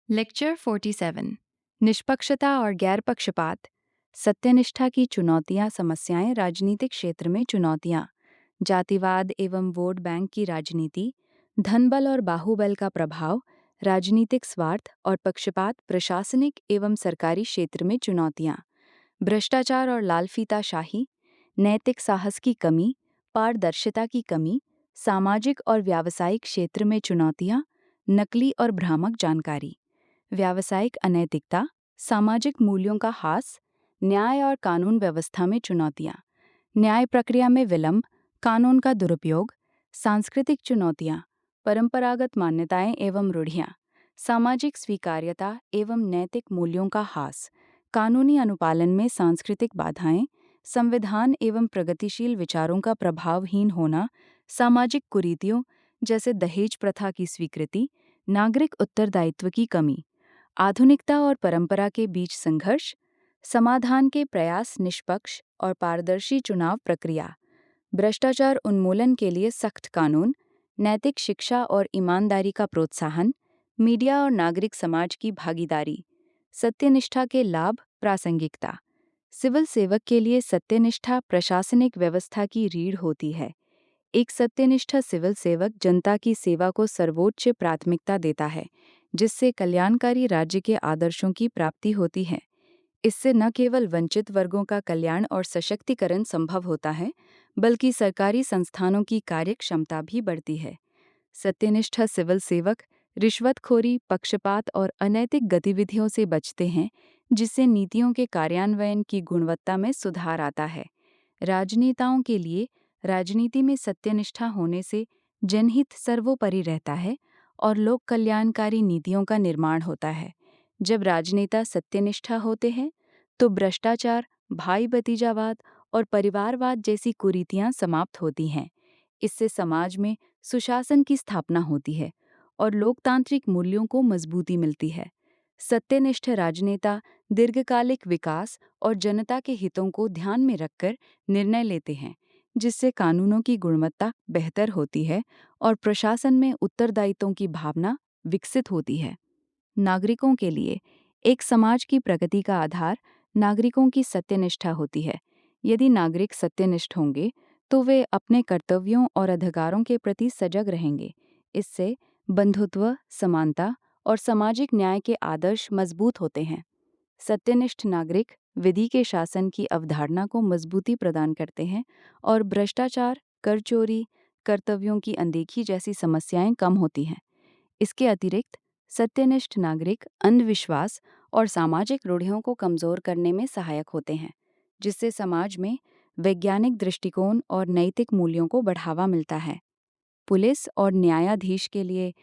Lecture 47 निष्पक्षता और गैर पक्षपात सत्यनिष्ठा की चुनौतियां समस्याएं राजनीतिक क्षेत्र में चुनौतियां जातिवाद एवं वोट बैंक की राजनीति धनबल और बाहुबल का प्रभाव राजनीतिक स्वार्थ और पक्षपात प्रशासनिक एवं सरकारी क्षेत्र में चुनौतियां भ्रष्टाचार और लालफीताशाही नैतिक साहस की कमी पारदर्शिता की कमी सामाजिक और व्यावसायिक क्षेत्र में चुनौतियां नकली और भ्रामक जानकारी व्यावसायिक अनैतिकता, सामाजिक मूल्यों का ह्रास, न्याय और कानून व्यवस्था में चुनौतियां, न्याय प्रक्रिया में विलंब, कानून का दुरुपयोग, सांस्कृतिक चुनौतियां, परंपरागत मान्यताएं एवं रूढ़ियां, सामाजिक स्वीकार्यता एवं नैतिक मूल्यों का ह्रास, कानूनी अनुपालन में सांस्कृतिक बाधाएं, संविधान एवं प्रगतिशील विचारों का प्रभावहीन होना, सामाजिक कुरीतियों जैसे दहेज प्रथा की स्वीकृति, नागरिक उत्तरदायित्व की कमी, आधुनिकता और परंपरा के बीच संघर्ष, समाधान के प्रयास निष्पक्ष और पारदर्शी चुनाव प्रक्रिया, भ्रष्टाचार उन्मूलन के लिए सख्त कानून, नैतिक शिक्षा और ईमानदारी का प्रोत्साहन, मीडिया और नागरिक समाज की भागीदारी, सत्यनिष्ठा के लाभ प्रासंगिकता। सिविल सेवक के लिए सत्यनिष्ठा प्रशासनिक व्यवस्था की रीढ़ होती है। एक सत्यनिष्ठ सिविल सेवक जनता की सेवा को सर्वोच्च प्राथमिकता देता है, जिससे कल्याणकारी राज्य के आदर्शों की प्राप्ति होती है। इससे न केवल वंचित वर्गों का कल्याण और सशक्तिकरण संभव होता है, बल्कि सरकारी संस्थानों की कार्यक्षमता भी बढ़ती है। सत्यनिष्ठ सिविल सेवक रिश्वतखोरी, पक्षपात और अनैतिक गतिविधियों से बचते हैं, जिससे नीतियों के कार्यान्वयन की गुणवत्ता में सुधार आता है। राजनेताओं के लिए राजनीति में सत्यनिष्ठा होने से जनहित सर्वोपरि रहता है और लोक कल्याणकारी नीतियों का निर्माण होता है। जब राजनेता सत्यनिष्ठा होते हैं, तो भ्रष्टाचार, भाई भतीजावाद और परिवारवाद जैसी कुरीतियां समाप्त होती हैं। इससे समाज में सुशासन की स्थापना होती है और लोकतांत्रिक मूल्यों को मजबूती मिलती है। सत्यनिष्ठ राजनेता दीर्घकालिक विकास और जनता के हितों को ध्यान में रखकर निर्णय लेते हैं, जिससे कानूनों की गुणवत्ता बेहतर होती है और प्रशासन में उत्तरदायित्वों की भावना विकसित होती है। नागरिकों के लिए एक समाज की प्रगति का आधार नागरिकों की सत्यनिष्ठा होती है। यदि नागरिक सत्यनिष्ठ होंगे, तो वे अपने कर्तव्यों और अधिकारों के प्रति सजग रहेंगे। इससे बंधुत्व, समानता और सामाजिक न्याय के आदर्श मजबूत होते हैं। सत्यनिष्ठ नागरिक विधि के शासन की अवधारणा को मजबूती प्रदान करते हैं और भ्रष्टाचार, कर चोरी, कर्तव्यों की अनदेखी जैसी समस्याएं कम होती हैं। इसके अतिरिक्त सत्यनिष्ठ नागरिक अंधविश्वास और सामाजिक रूढ़ियों को कमजोर करने में सहायक होते हैं, जिससे समाज में वैज्ञानिक दृष्टिकोण और नैतिक मूल्यों को बढ़ावा मिलता है। पुलिस और न्यायाधीश के लिए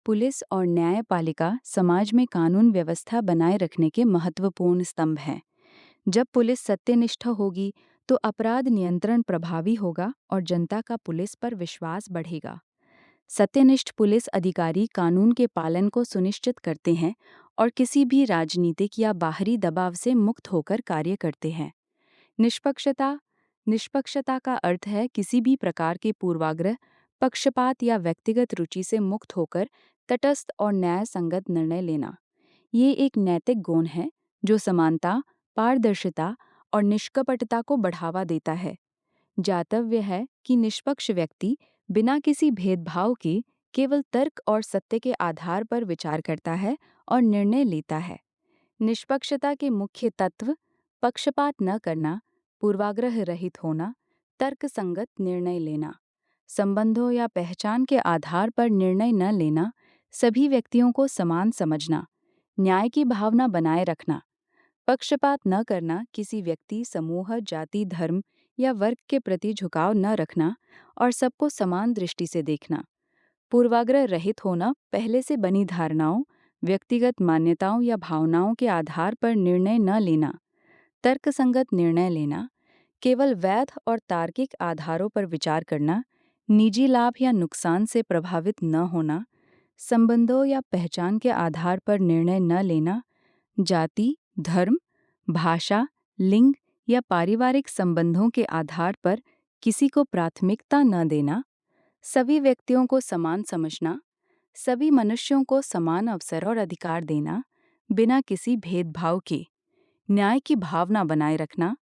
पुलिस और न्यायपालिका समाज में कानून व्यवस्था बनाए रखने के महत्वपूर्ण स्तंभ हैं। जब पुलिस सत्यनिष्ठ होगी, तो अपराध नियंत्रण प्रभावी होगा और जनता का पुलिस पर विश्वास बढ़ेगा। सत्यनिष्ठ पुलिस अधिकारी कानून के पालन को सुनिश्चित करते हैं और किसी भी राजनीतिक या बाहरी दबाव से मुक्त होकर कार्य करते हैं। निष्पक्षता निष्पक्षता का अर्थ है किसी भी प्रकार के पूर्वाग्रह, पक्षपात या व्यक्तिगत रुचि से मुक्त होकर तटस्थ और न्याय संगत निर्णय लेना। ये एक नैतिक गुण है जो समानता, पारदर्शिता और निष्कपटता को बढ़ावा देता है। ज्ञातव्य है कि निष्पक्ष व्यक्ति बिना किसी भेदभाव के केवल तर्क और सत्य के आधार पर विचार करता है और निर्णय लेता है। निष्पक्षता के मुख्य तत्व पक्षपात न करना, पूर्वाग्रह रहित होना, तर्कसंगत निर्णय लेना, संबंधों या पहचान के आधार पर निर्णय न लेना, सभी व्यक्तियों को समान समझना, न्याय की भावना बनाए रखना, पक्षपात न करना, किसी व्यक्ति, समूह, जाति, धर्म या वर्ग के प्रति झुकाव न रखना और सबको समान दृष्टि से देखना, पूर्वाग्रह रहित होना, पहले से बनी धारणाओं, व्यक्तिगत मान्यताओं या भावनाओं के आधार पर निर्णय न लेना, तर्कसंगत निर्णय लेना, केवल वैध और तार्किक आधारों पर विचार करना, निजी लाभ या नुकसान से प्रभावित न होना, संबंधों या पहचान के आधार पर निर्णय न लेना, जाति, धर्म, भाषा, लिंग या पारिवारिक संबंधों के आधार पर किसी को प्राथमिकता न देना, सभी व्यक्तियों को समान समझना, सभी मनुष्यों को समान अवसर और अधिकार देना, बिना किसी भेदभाव के, न्याय की भावना बनाए रखना,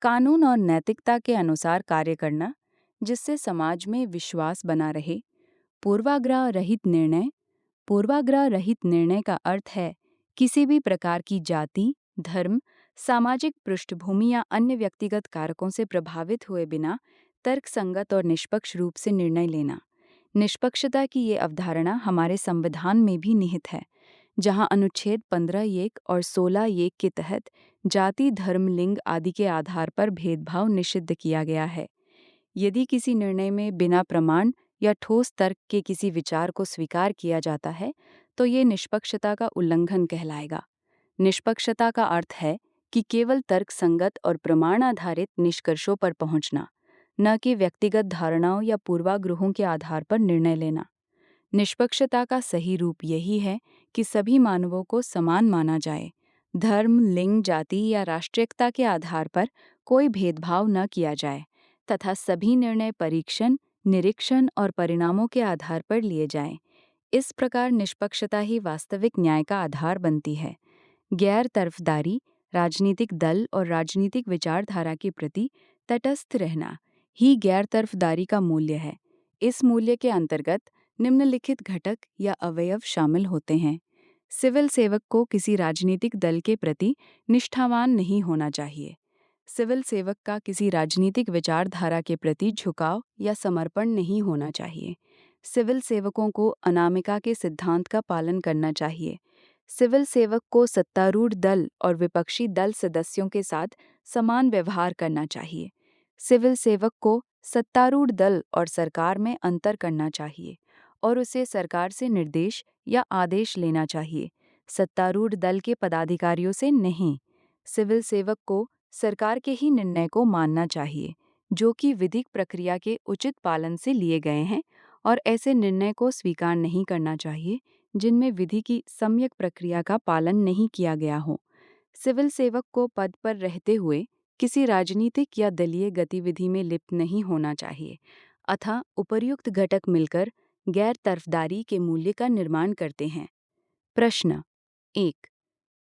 कानून और नैतिकता के अनुसार कार्य करना, जिससे समाज में विश्वास बना रहे। पूर्वाग्रह रहित निर्णय। पूर्वाग्रह रहित निर्णय का अर्थ है किसी भी प्रकार की जाति, धर्म, सामाजिक पृष्ठभूमि या अन्य व्यक्तिगत कारकों से प्रभावित हुए बिना तर्कसंगत और निष्पक्ष रूप से निर्णय लेना। निष्पक्षता की ये अवधारणा हमारे संविधान में भी निहित है, जहां अनुच्छेद 15(1) और 16(1) के तहत जाति, धर्म, लिंग आदि के आधार पर भेदभाव निषिद्ध किया गया है। यदि किसी निर्णय में बिना प्रमाण या ठोस तर्क के किसी विचार को स्वीकार किया जाता है, तो ये निष्पक्षता का उल्लंघन कहलाएगा। निष्पक्षता का अर्थ है कि केवल तर्कसंगत और प्रमाण आधारित निष्कर्षों पर पहुंचना, न कि व्यक्तिगत धारणाओं या पूर्वाग्रहों के आधार पर निर्णय लेना। निष्पक्षता का सही रूप यही है कि सभी मानवों को समान माना जाए। धर्म, लिंग, जाति या राष्ट्रीयता के आधार पर कोई भेदभाव न किया जाए तथा सभी निर्णय परीक्षण, निरीक्षण और परिणामों के आधार पर लिए जाएं। इस प्रकार निष्पक्षता ही वास्तविक न्याय का आधार बनती है। गैर तरफदारी। राजनीतिक दल और राजनीतिक विचारधारा के प्रति तटस्थ रहना ही गैर तरफदारी का मूल्य है। इस मूल्य के अंतर्गत निम्नलिखित घटक या अवयव शामिल होते हैं। सिविल सेवक को किसी राजनीतिक दल के प्रति निष्ठावान नहीं होना चाहिए। सिविल सेवक का किसी राजनीतिक विचारधारा के प्रति झुकाव या समर्पण नहीं होना चाहिए। सिविल सेवकों को अनामिका के सिद्धांत का पालन करना चाहिए। सिविल सेवक को सत्तारूढ़ दल और विपक्षी दल सदस्यों के साथ समान व्यवहार करना चाहिए। सिविल सेवक को सत्तारूढ़ दल और सरकार में अंतर करना चाहिए और उसे सरकार से निर्देश या आदेश लेना चाहिए, सत्तारूढ़ दल के पदाधिकारियों से नहीं। सिविल सेवक को सरकार के ही निर्णय को मानना चाहिए, जो कि विधिक प्रक्रिया के उचित पालन से लिए गए हैं, और ऐसे निर्णय को स्वीकार नहीं करना चाहिए जिनमें विधि की सम्यक प्रक्रिया का पालन नहीं किया गया हो। सिविल सेवक को पद पर रहते हुए किसी राजनीतिक या दलीय गतिविधि में लिप्त नहीं होना चाहिए। अतः उपर्युक्त घटक मिलकर गैर तरफदारी के मूल्य का निर्माण करते हैं। प्रश्न 1।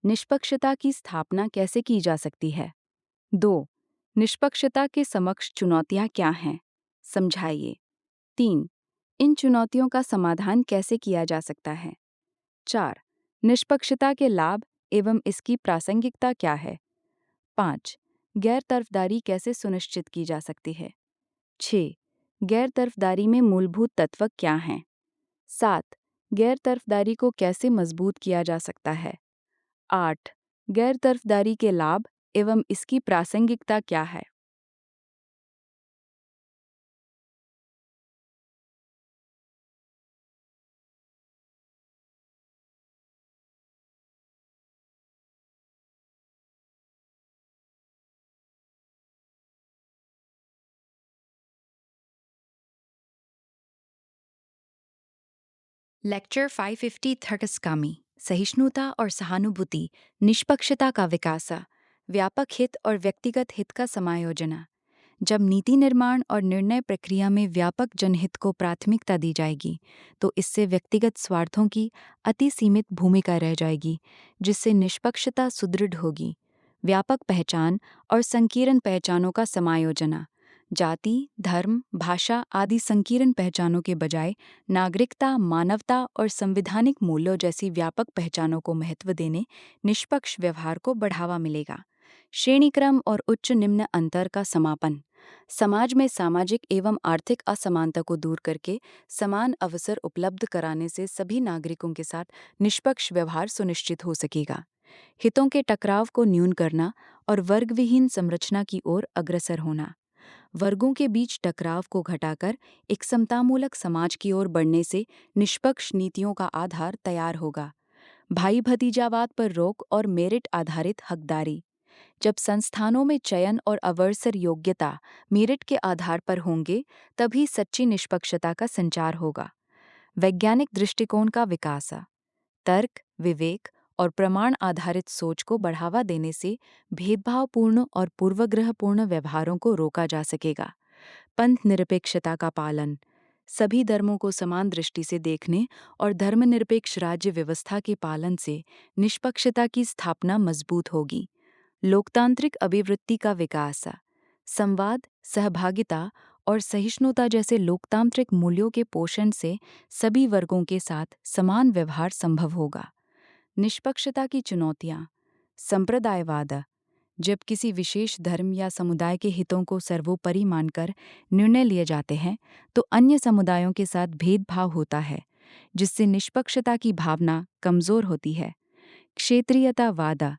निष्पक्षता की स्थापना कैसे की जा सकती है? 2। निष्पक्षता के समक्ष चुनौतियां क्या हैं? समझाइए। 3। इन चुनौतियों का समाधान कैसे किया जा सकता है? 4। निष्पक्षता के लाभ एवं इसकी प्रासंगिकता क्या है? 5। गैर तरफदारी कैसे सुनिश्चित की जा सकती है? 6। गैर तरफदारी में मूलभूत तत्व क्या हैं? 7। गैर तरफदारी को कैसे मजबूत किया जा सकता है? 8। गैर तरफदारी के लाभ एवं इसकी प्रासंगिकता क्या है? लेक्चर 550 थर्कस्कामी, सहिष्णुता और सहानुभूति, निष्पक्षता का विकासा, व्यापक हित और व्यक्तिगत हित का समायोजना। जब नीति निर्माण और निर्णय प्रक्रिया में व्यापक जनहित को प्राथमिकता दी जाएगी, तो इससे व्यक्तिगत स्वार्थों की अति सीमित भूमिका रह जाएगी, जिससे निष्पक्षता सुदृढ़ होगी। व्यापक पहचान और संकीर्ण पहचानों का समायोजना। जाति, धर्म, भाषा आदि संकीर्ण पहचानों के बजाय नागरिकता, मानवता और संवैधानिक मूल्यों जैसी व्यापक पहचानों को महत्व देने निष्पक्ष व्यवहार को बढ़ावा मिलेगा। श्रेणीक्रम और उच्च निम्न अंतर का समापन। समाज में सामाजिक एवं आर्थिक असमानता को दूर करके समान अवसर उपलब्ध कराने से सभी नागरिकों के साथ निष्पक्ष व्यवहार सुनिश्चित हो सकेगा। हितों के टकराव को न्यून करना और वर्गविहीन संरचना की ओर अग्रसर होना। वर्गों के बीच टकराव को घटाकर एक समतामूलक समाज की ओर बढ़ने से निष्पक्ष नीतियों का आधार तैयार होगा। भाई भतीजावाद पर रोक और मेरिट आधारित हकदारी। जब संस्थानों में चयन और अवसर योग्यता मेरिट के आधार पर होंगे, तभी सच्ची निष्पक्षता का संचार होगा। वैज्ञानिक दृष्टिकोण का विकास। तर्क, विवेक और प्रमाण आधारित सोच को बढ़ावा देने से भेदभावपूर्ण और पूर्वग्रहपूर्ण व्यवहारों को रोका जा सकेगा। पंथ निरपेक्षता का पालन। सभी धर्मों को समान दृष्टि से देखने और धर्मनिरपेक्ष राज्य व्यवस्था के पालन से निष्पक्षता की स्थापना मजबूत होगी। लोकतांत्रिक अभिवृत्ति का विकास, संवाद, सहभागिता और सहिष्णुता जैसे लोकतांत्रिक मूल्यों के पोषण से सभी वर्गों के साथ समान व्यवहार संभव होगा। निष्पक्षता की चुनौतियाँ, संप्रदायवाद, जब किसी विशेष धर्म या समुदाय के हितों को सर्वोपरि मानकर निर्णय लिए जाते हैं, तो अन्य समुदायों के साथ भेदभाव होता है, जिससे निष्पक्षता की भावना कमजोर होती है। क्षेत्रीयतावाद,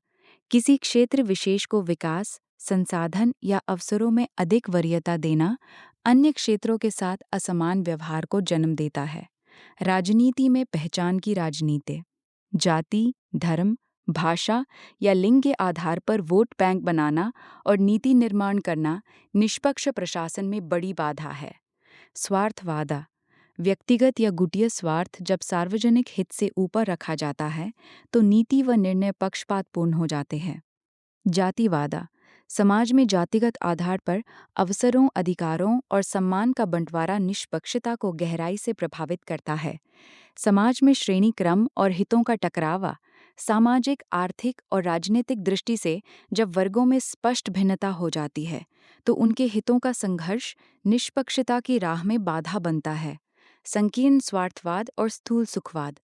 किसी क्षेत्र विशेष को विकास, संसाधन या अवसरों में अधिक वरीयता देना अन्य क्षेत्रों के साथ असमान व्यवहार को जन्म देता है। राजनीति में पहचान की राजनीति, जाति, धर्म, भाषा या लिंग के आधार पर वोट बैंक बनाना और नीति निर्माण करना निष्पक्ष प्रशासन में बड़ी बाधा है। स्वार्थवाद, व्यक्तिगत या गुटीय स्वार्थ जब सार्वजनिक हित से ऊपर रखा जाता है, तो नीति व निर्णय पक्षपातपूर्ण हो जाते हैं। जातिवाद, समाज में जातिगत आधार पर अवसरों, अधिकारों और सम्मान का बंटवारा निष्पक्षता को गहराई से प्रभावित करता है। समाज में श्रेणी क्रम और हितों का टकराव, सामाजिक, आर्थिक और राजनीतिक दृष्टि से जब वर्गों में स्पष्ट भिन्नता हो जाती है, तो उनके हितों का संघर्ष निष्पक्षता की राह में बाधा बनता है। संकीर्ण स्वार्थवाद और स्थूल सुखवाद,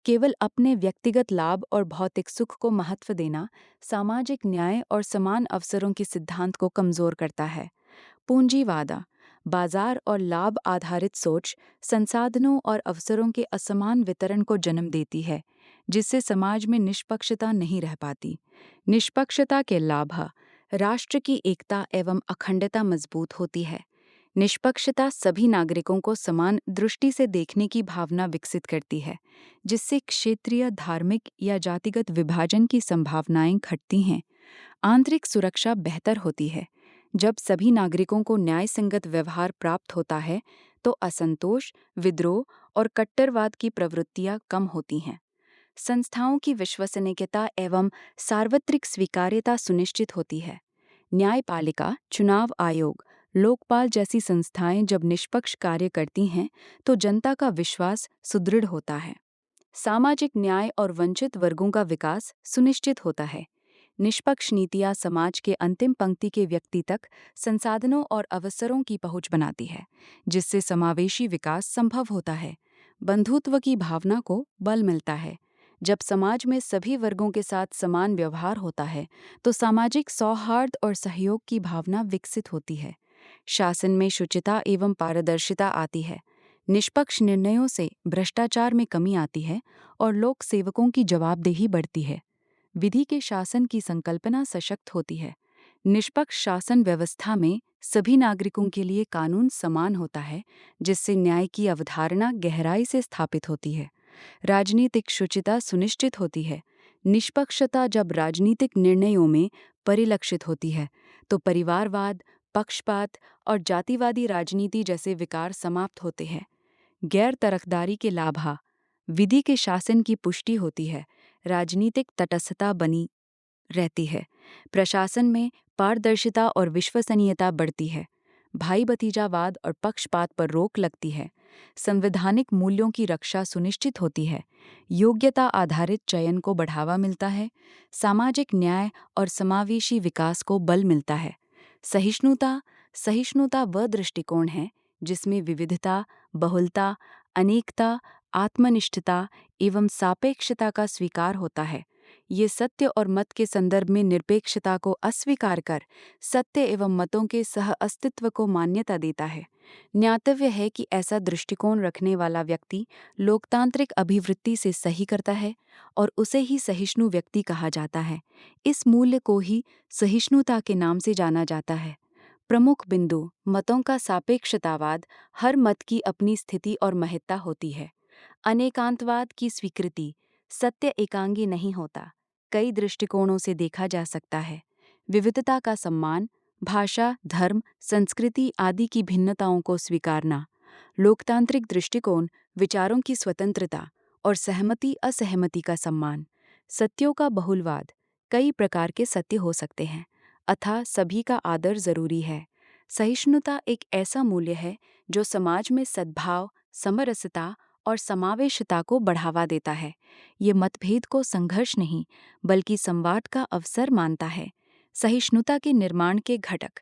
केवल अपने व्यक्तिगत लाभ और भौतिक सुख को महत्व देना सामाजिक न्याय और समान अवसरों के सिद्धांत को कमजोर करता है। पूंजीवाद, बाजार और लाभ आधारित सोच संसाधनों और अवसरों के असमान वितरण को जन्म देती है, जिससे समाज में निष्पक्षता नहीं रह पाती। निष्पक्षता के लाभ, राष्ट्र की एकता एवं अखंडता मजबूत होती है। निष्पक्षता सभी नागरिकों को समान दृष्टि से देखने की भावना विकसित करती है, जिससे क्षेत्रीय, धार्मिक या जातिगत विभाजन की संभावनाएं घटती हैं। आंतरिक सुरक्षा बेहतर होती है। जब सभी नागरिकों को न्यायसंगत व्यवहार प्राप्त होता है, तो असंतोष, विद्रोह और कट्टरवाद की प्रवृत्तियां कम होती हैं। संस्थाओं की विश्वसनीयता एवं सार्वत्रिक स्वीकार्यता सुनिश्चित होती है। न्यायपालिका, चुनाव आयोग, लोकपाल जैसी संस्थाएं जब निष्पक्ष कार्य करती हैं, तो जनता का विश्वास सुदृढ़ होता है। सामाजिक न्याय और वंचित वर्गों का विकास सुनिश्चित होता है। निष्पक्ष नीतियां समाज के अंतिम पंक्ति के व्यक्ति तक संसाधनों और अवसरों की पहुंच बनाती है, जिससे समावेशी विकास संभव होता है। बंधुत्व की भावना को बल मिलता है। जब समाज में सभी वर्गों के साथ समान व्यवहार होता है, तो सामाजिक सौहार्द और सहयोग की भावना विकसित होती है। शासन में शुचिता एवं पारदर्शिता आती है। निष्पक्ष निर्णयों से भ्रष्टाचार में कमी आती है और लोक सेवकों की जवाबदेही बढ़ती है। विधि के शासन की संकल्पना सशक्त होती है। निष्पक्ष शासन व्यवस्था में सभी नागरिकों के लिए कानून समान होता है, जिससे न्याय की अवधारणा गहराई से स्थापित होती है। राजनीतिक शुचिता सुनिश्चित होती है। निष्पक्षता जब राजनीतिक निर्णयों में परिलक्षित होती है, तो परिवारवाद, पक्षपात और जातिवादी राजनीति जैसे विकार समाप्त होते हैं। गैर तरफदारी के लाभ, विधि के शासन की पुष्टि होती है। राजनीतिक तटस्थता बनी रहती है। प्रशासन में पारदर्शिता और विश्वसनीयता बढ़ती है। भाई भतीजावाद और पक्षपात पर रोक लगती है। संवैधानिक मूल्यों की रक्षा सुनिश्चित होती है। योग्यता आधारित चयन को बढ़ावा मिलता है। सामाजिक न्याय और समावेशी विकास को बल मिलता है। सहिष्णुता सहिष्णुता वह दृष्टिकोण है जिसमें विविधता, बहुलता, अनेकता, आत्मनिष्ठता एवं सापेक्षता का स्वीकार होता है। ये सत्य और मत के संदर्भ में निरपेक्षता को अस्वीकार कर सत्य एवं मतों के सह अस्तित्व को मान्यता देता है। ज्ञातव्य है कि ऐसा दृष्टिकोण रखने वाला व्यक्ति लोकतांत्रिक अभिवृत्ति से सही करता है और उसे ही सहिष्णु व्यक्ति कहा जाता है। इस मूल्य को ही सहिष्णुता के नाम से जाना जाता है। प्रमुख बिंदु: मतों का सापेक्षतावाद, हर मत की अपनी स्थिति और महत्ता होती है। अनेकांतवाद की स्वीकृति, सत्य एकांगी नहीं होता, कई दृष्टिकोणों से देखा जा सकता है। विविधता का सम्मान, भाषा, धर्म, संस्कृति आदि की भिन्नताओं को स्वीकारना। लोकतांत्रिक दृष्टिकोण, विचारों की स्वतंत्रता और सहमति असहमति का सम्मान। सत्यों का बहुलवाद, कई प्रकार के सत्य हो सकते हैं, अतः सभी का आदर जरूरी है। सहिष्णुता एक ऐसा मूल्य है जो समाज में सद्भाव, समरसता और समावेशिता को बढ़ावा देता है। ये मतभेद को संघर्ष नहीं, बल्कि संवाद का अवसर मानता है। सहिष्णुता के निर्माण के घटक: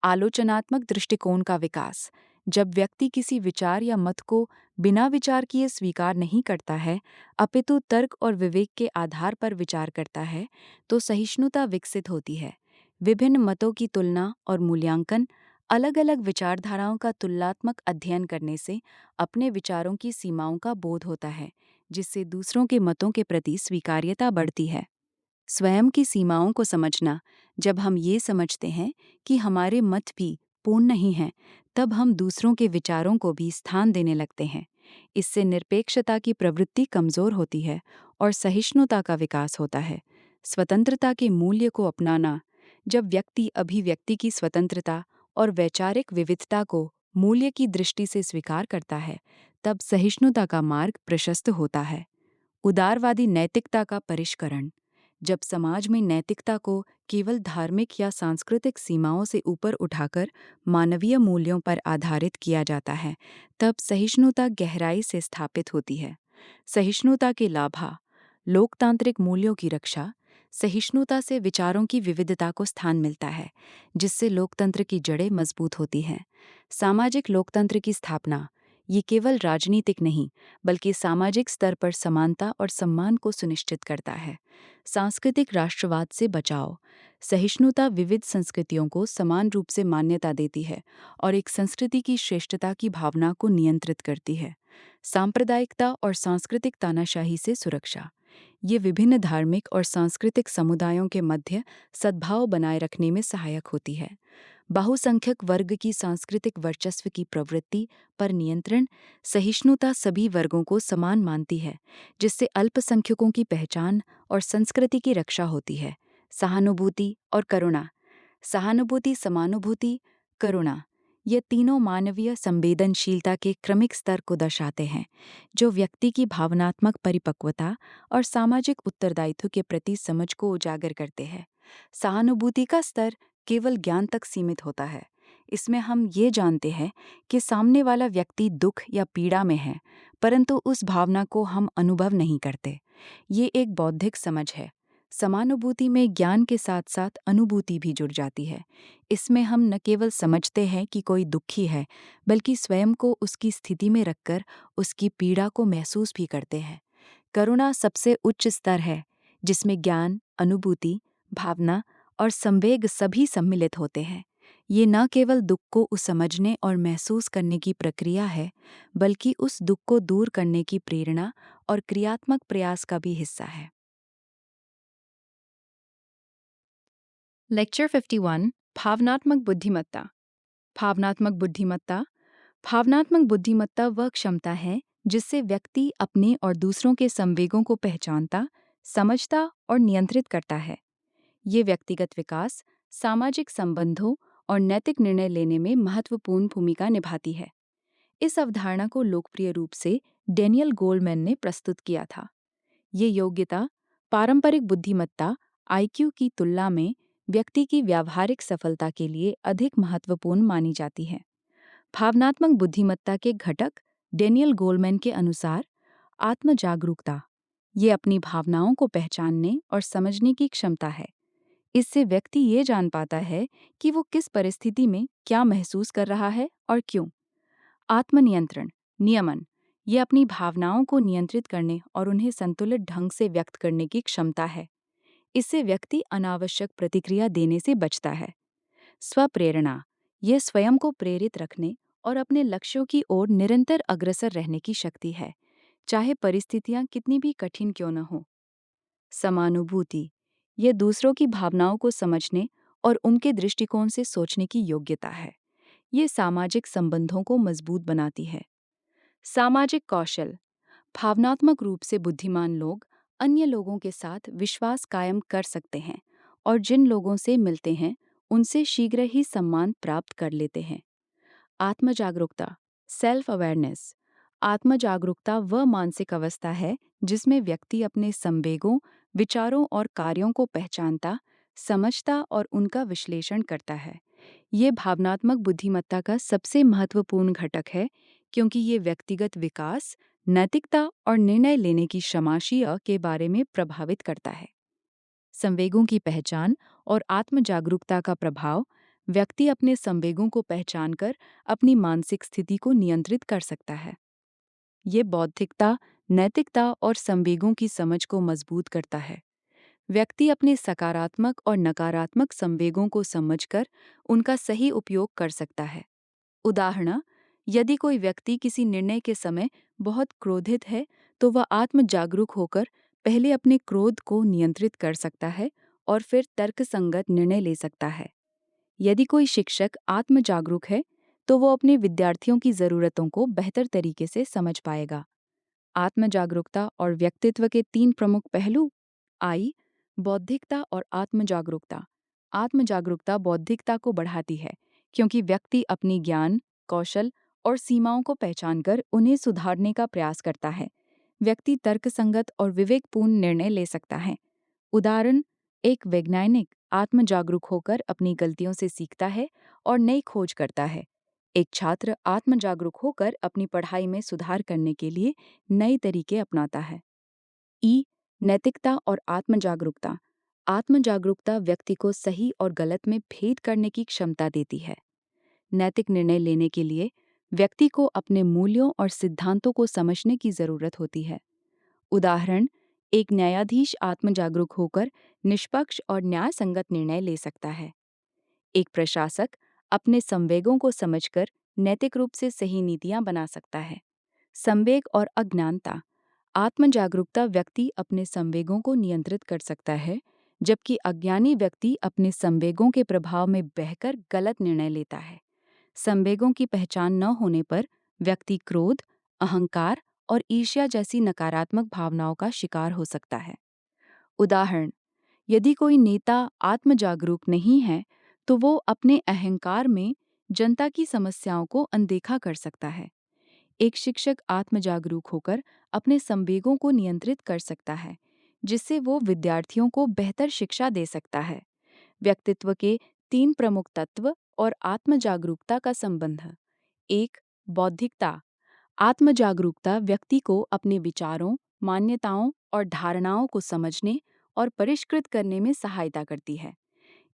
आलोचनात्मक दृष्टिकोण का विकास। जब व्यक्ति किसी विचार या मत को बिना विचार किए स्वीकार नहीं करता है, अपितु तर्क और विवेक के आधार पर विचार करता है, तो सहिष्णुता विकसित होती है। विभिन्न मतों की तुलना और मूल्यांकन: अलग-अलग विचारधाराओं का तुलनात्मक अध्ययन करने से अपने विचारों की सीमाओं का बोध होता है, जिससे दूसरों के मतों के प्रति स्वीकार्यता बढ़ती है। स्वयं की सीमाओं को समझना: जब हम ये समझते हैं कि हमारे मत भी पूर्ण नहीं हैं, तब हम दूसरों के विचारों को भी स्थान देने लगते हैं। इससे निरपेक्षता की प्रवृत्ति कमजोर होती है और सहिष्णुता का विकास होता है। स्वतंत्रता के मूल्य को अपनाना: जब व्यक्ति अभिव्यक्ति की स्वतंत्रता और वैचारिक विविधता को मूल्य की दृष्टि से स्वीकार करता है, तब सहिष्णुता का मार्ग प्रशस्त होता है। उदारवादी नैतिकता का परिष्करण: जब समाज में नैतिकता को केवल धार्मिक या सांस्कृतिक सीमाओं से ऊपर उठाकर मानवीय मूल्यों पर आधारित किया जाता है, तब सहिष्णुता गहराई से स्थापित होती है। सहिष्णुता के लाभ: लोकतांत्रिक मूल्यों की रक्षा: सहिष्णुता से विचारों की विविधता को स्थान मिलता है, जिससे लोकतंत्र की जड़ें मजबूत होती हैं। सामाजिक लोकतंत्र की स्थापना: ये केवल राजनीतिक नहीं, बल्कि सामाजिक स्तर पर समानता और सम्मान को सुनिश्चित करता है। सांस्कृतिक राष्ट्रवाद से बचाव: सहिष्णुता विविध संस्कृतियों को समान रूप से मान्यता देती है और एक संस्कृति की श्रेष्ठता की भावना को नियंत्रित करती है। सांप्रदायिकता और सांस्कृतिक तानाशाही से सुरक्षा: ये विभिन्न धार्मिक और सांस्कृतिक समुदायों के मध्य सद्भाव बनाए रखने में सहायक होती है। बहुसंख्यक वर्ग की सांस्कृतिक वर्चस्व की प्रवृत्ति पर नियंत्रण: सहिष्णुता सभी वर्गों को समान मानती है, जिससे अल्पसंख्यकों की पहचान और संस्कृति की रक्षा होती है। सहानुभूति और करुणा: सहानुभूति, समानुभूति, करुणा, ये तीनों मानवीय संवेदनशीलता के क्रमिक स्तर को दर्शाते हैं, जो व्यक्ति की भावनात्मक परिपक्वता और सामाजिक उत्तरदायित्व के प्रति समझ को उजागर करते हैं। सहानुभूति का स्तर केवल ज्ञान तक सीमित होता है। इसमें हम ये जानते हैं कि सामने वाला व्यक्ति दुख या पीड़ा में है, परंतु उस भावना को हम अनुभव नहीं करते। ये एक बौद्धिक समझ है। समानुभूति में ज्ञान के साथ साथ अनुभूति भी जुड़ जाती है। इसमें हम न केवल समझते हैं कि कोई दुखी है, बल्कि स्वयं को उसकी स्थिति में रखकर उसकी पीड़ा को महसूस भी करते हैं। करुणा सबसे उच्च स्तर है, जिसमें ज्ञान, अनुभूति, भावना और संवेग सभी सम्मिलित होते हैं। ये न केवल दुख को समझने और महसूस करने की प्रक्रिया है, बल्कि उस दुख को दूर करने की प्रेरणा और क्रियात्मक प्रयास का भी हिस्सा है। लेक्चर 51: भावनात्मक बुद्धिमत्ता। भावनात्मक बुद्धिमत्ता: भावनात्मक बुद्धिमत्ता वह क्षमता है जिससे व्यक्ति अपने और दूसरों के संवेगों को पहचानता, समझता और नियंत्रित करता है। ये व्यक्तिगत विकास, सामाजिक संबंधों और नैतिक निर्णय लेने में महत्वपूर्ण भूमिका निभाती है। इस अवधारणा को लोकप्रिय रूप से डेनियल गोलमैन ने प्रस्तुत किया था। ये योग्यता पारंपरिक बुद्धिमत्ता आईक्यू की तुलना में व्यक्ति की व्यावहारिक सफलता के लिए अधिक महत्वपूर्ण मानी जाती है। भावनात्मक बुद्धिमत्ता के घटक डेनियल गोलमैन के अनुसार: आत्म जागरूकता: ये अपनी भावनाओं को पहचानने और समझने की क्षमता है। इससे व्यक्ति ये जान पाता है कि वो किस परिस्थिति में क्या महसूस कर रहा है और क्यों। आत्मनियंत्रण, नियमन: ये अपनी भावनाओं को नियंत्रित करने और उन्हें संतुलित ढंग से व्यक्त करने की क्षमता है। इससे व्यक्ति अनावश्यक प्रतिक्रिया देने से बचता है। स्वप्रेरणा: यह स्वयं को प्रेरित रखने और अपने लक्ष्यों की ओर निरंतर अग्रसर रहने की शक्ति है, चाहे परिस्थितियां कितनी भी कठिन क्यों न हो। समानुभूति: यह दूसरों की भावनाओं को समझने और उनके दृष्टिकोण से सोचने की योग्यता है। ये सामाजिक संबंधों को मजबूत बनाती है। सामाजिक कौशल: भावनात्मक रूप से बुद्धिमान लोग अन्य लोगों के साथ विश्वास कायम कर सकते हैं और जिन लोगों से मिलते हैं उनसे शीघ्र ही सम्मान प्राप्त कर लेते हैं। आत्मजागरूकता, सेल्फ अवेयरनेस: आत्मजागरूकता वह मानसिक अवस्था है जिसमें व्यक्ति अपने संवेगों, विचारों और कार्यों को पहचानता, समझता और उनका विश्लेषण करता है। ये भावनात्मक बुद्धिमत्ता का सबसे महत्वपूर्ण घटक है क्योंकि ये व्यक्तिगत विकास, नैतिकता और निर्णय लेने की क्षमाशील के बारे में प्रभावित करता है। संवेगों की पहचान और आत्म जागरूकता का प्रभाव। व्यक्ति अपने संवेगों को पहचानकर अपनी मानसिक स्थिति को नियंत्रित कर सकता है। ये बौद्धिकता, नैतिकता और संवेगों की समझ को मजबूत करता है। व्यक्ति अपने सकारात्मक और नकारात्मक संवेगों को समझकर उनका सही उपयोग कर सकता है। उदाहरण, यदि कोई व्यक्ति किसी निर्णय के समय बहुत क्रोधित है, तो वह आत्म जागरूक होकर पहले अपने क्रोध को नियंत्रित कर सकता है और फिर तर्कसंगत निर्णय ले सकता है। यदि कोई शिक्षक आत्म जागरूक है, तो वो अपने विद्यार्थियों की ज़रूरतों को बेहतर तरीके से समझ पाएगा। आत्म जागरूकता और व्यक्तित्व के तीन प्रमुख पहलू। आई, बौद्धिकता और आत्म जागरूकता। आत्म जागरूकता बौद्धिकता को बढ़ाती है क्योंकि व्यक्ति अपनी ज्ञान, कौशल और सीमाओं को पहचानकर उन्हें सुधारने का प्रयास करता है। व्यक्ति तर्कसंगत और विवेकपूर्ण निर्णय ले सकता है। उदाहरण, एक वैज्ञानिक आत्म जागरूक होकर अपनी गलतियों से सीखता है और नई खोज करता है। एक छात्र आत्म जागरूक होकर अपनी पढ़ाई में सुधार करने के लिए नए तरीके अपनाता है। ई, नैतिकता और आत्म जागरूकता। आत्म जागरूकता व्यक्ति को सही और गलत में भेद करने की क्षमता देती है। नैतिक निर्णय लेने के लिए व्यक्ति को अपने मूल्यों और सिद्धांतों को समझने की जरूरत होती है। उदाहरण, एक न्यायाधीश आत्म जागरूक होकर निष्पक्ष और न्याय संगत निर्णय ले सकता है। एक प्रशासक अपने संवेगों को समझकर नैतिक रूप से सही नीतियां बना सकता है। संवेग और अज्ञानता। आत्म जागरूकता व्यक्ति अपने संवेगों को नियंत्रित कर सकता है, जबकि अज्ञानी व्यक्ति अपने संवेगों के प्रभाव में बहकर गलत निर्णय लेता है। संवेगों की पहचान न होने पर व्यक्ति क्रोध, अहंकार और ईर्ष्या जैसी नकारात्मक भावनाओं का शिकार हो सकता है। उदाहरण, यदि कोई नेता आत्म जागरूक नहीं है, तो वो अपने अहंकार में जनता की समस्याओं को अनदेखा कर सकता है। एक शिक्षक आत्म जागरूक होकर अपने संवेगों को नियंत्रित कर सकता है, जिससे वो विद्यार्थियों को बेहतर शिक्षा दे सकता है। व्यक्तित्व के तीन प्रमुख तत्व और आत्म जागरूकता का संबंध। एक, बौद्धिकता। आत्म जागरूकता व्यक्ति को अपने विचारों, मान्यताओं और धारणाओं को समझने और परिष्कृत करने में सहायता करती है।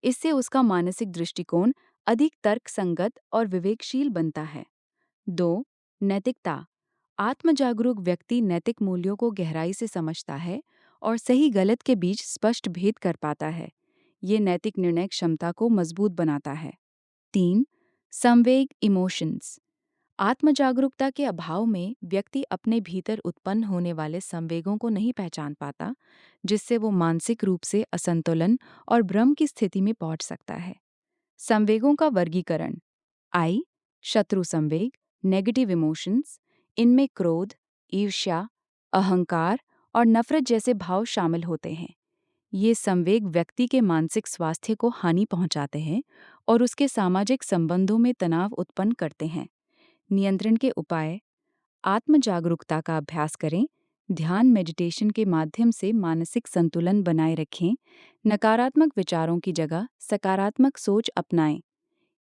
इससे उसका मानसिक दृष्टिकोण अधिक तर्कसंगत और विवेकशील बनता है। 2, नैतिकता। आत्म जागरूक व्यक्ति नैतिक मूल्यों को गहराई से समझता है और सही गलत के बीच स्पष्ट भेद कर पाता है। ये नैतिक निर्णय क्षमता को मजबूत बनाता है। 3, संवेग, इमोशंस। आत्म जागरूकता के अभाव में व्यक्ति अपने भीतर उत्पन्न होने वाले संवेगों को नहीं पहचान पाता, जिससे वो मानसिक रूप से असंतुलन और भ्रम की स्थिति में पहुंच सकता है। संवेगों का वर्गीकरण। आई, शत्रु संवेग, नेगेटिव इमोशंस। इनमें क्रोध, ईर्ष्या, अहंकार और नफरत जैसे भाव शामिल होते हैं। ये संवेग व्यक्ति के मानसिक स्वास्थ्य को हानि पहुंचाते हैं और उसके सामाजिक संबंधों में तनाव उत्पन्न करते हैं। नियंत्रण के उपाय। आत्म जागरूकता का अभ्यास करें। ध्यान, मेडिटेशन के माध्यम से मानसिक संतुलन बनाए रखें। नकारात्मक विचारों की जगह सकारात्मक सोच अपनाएं।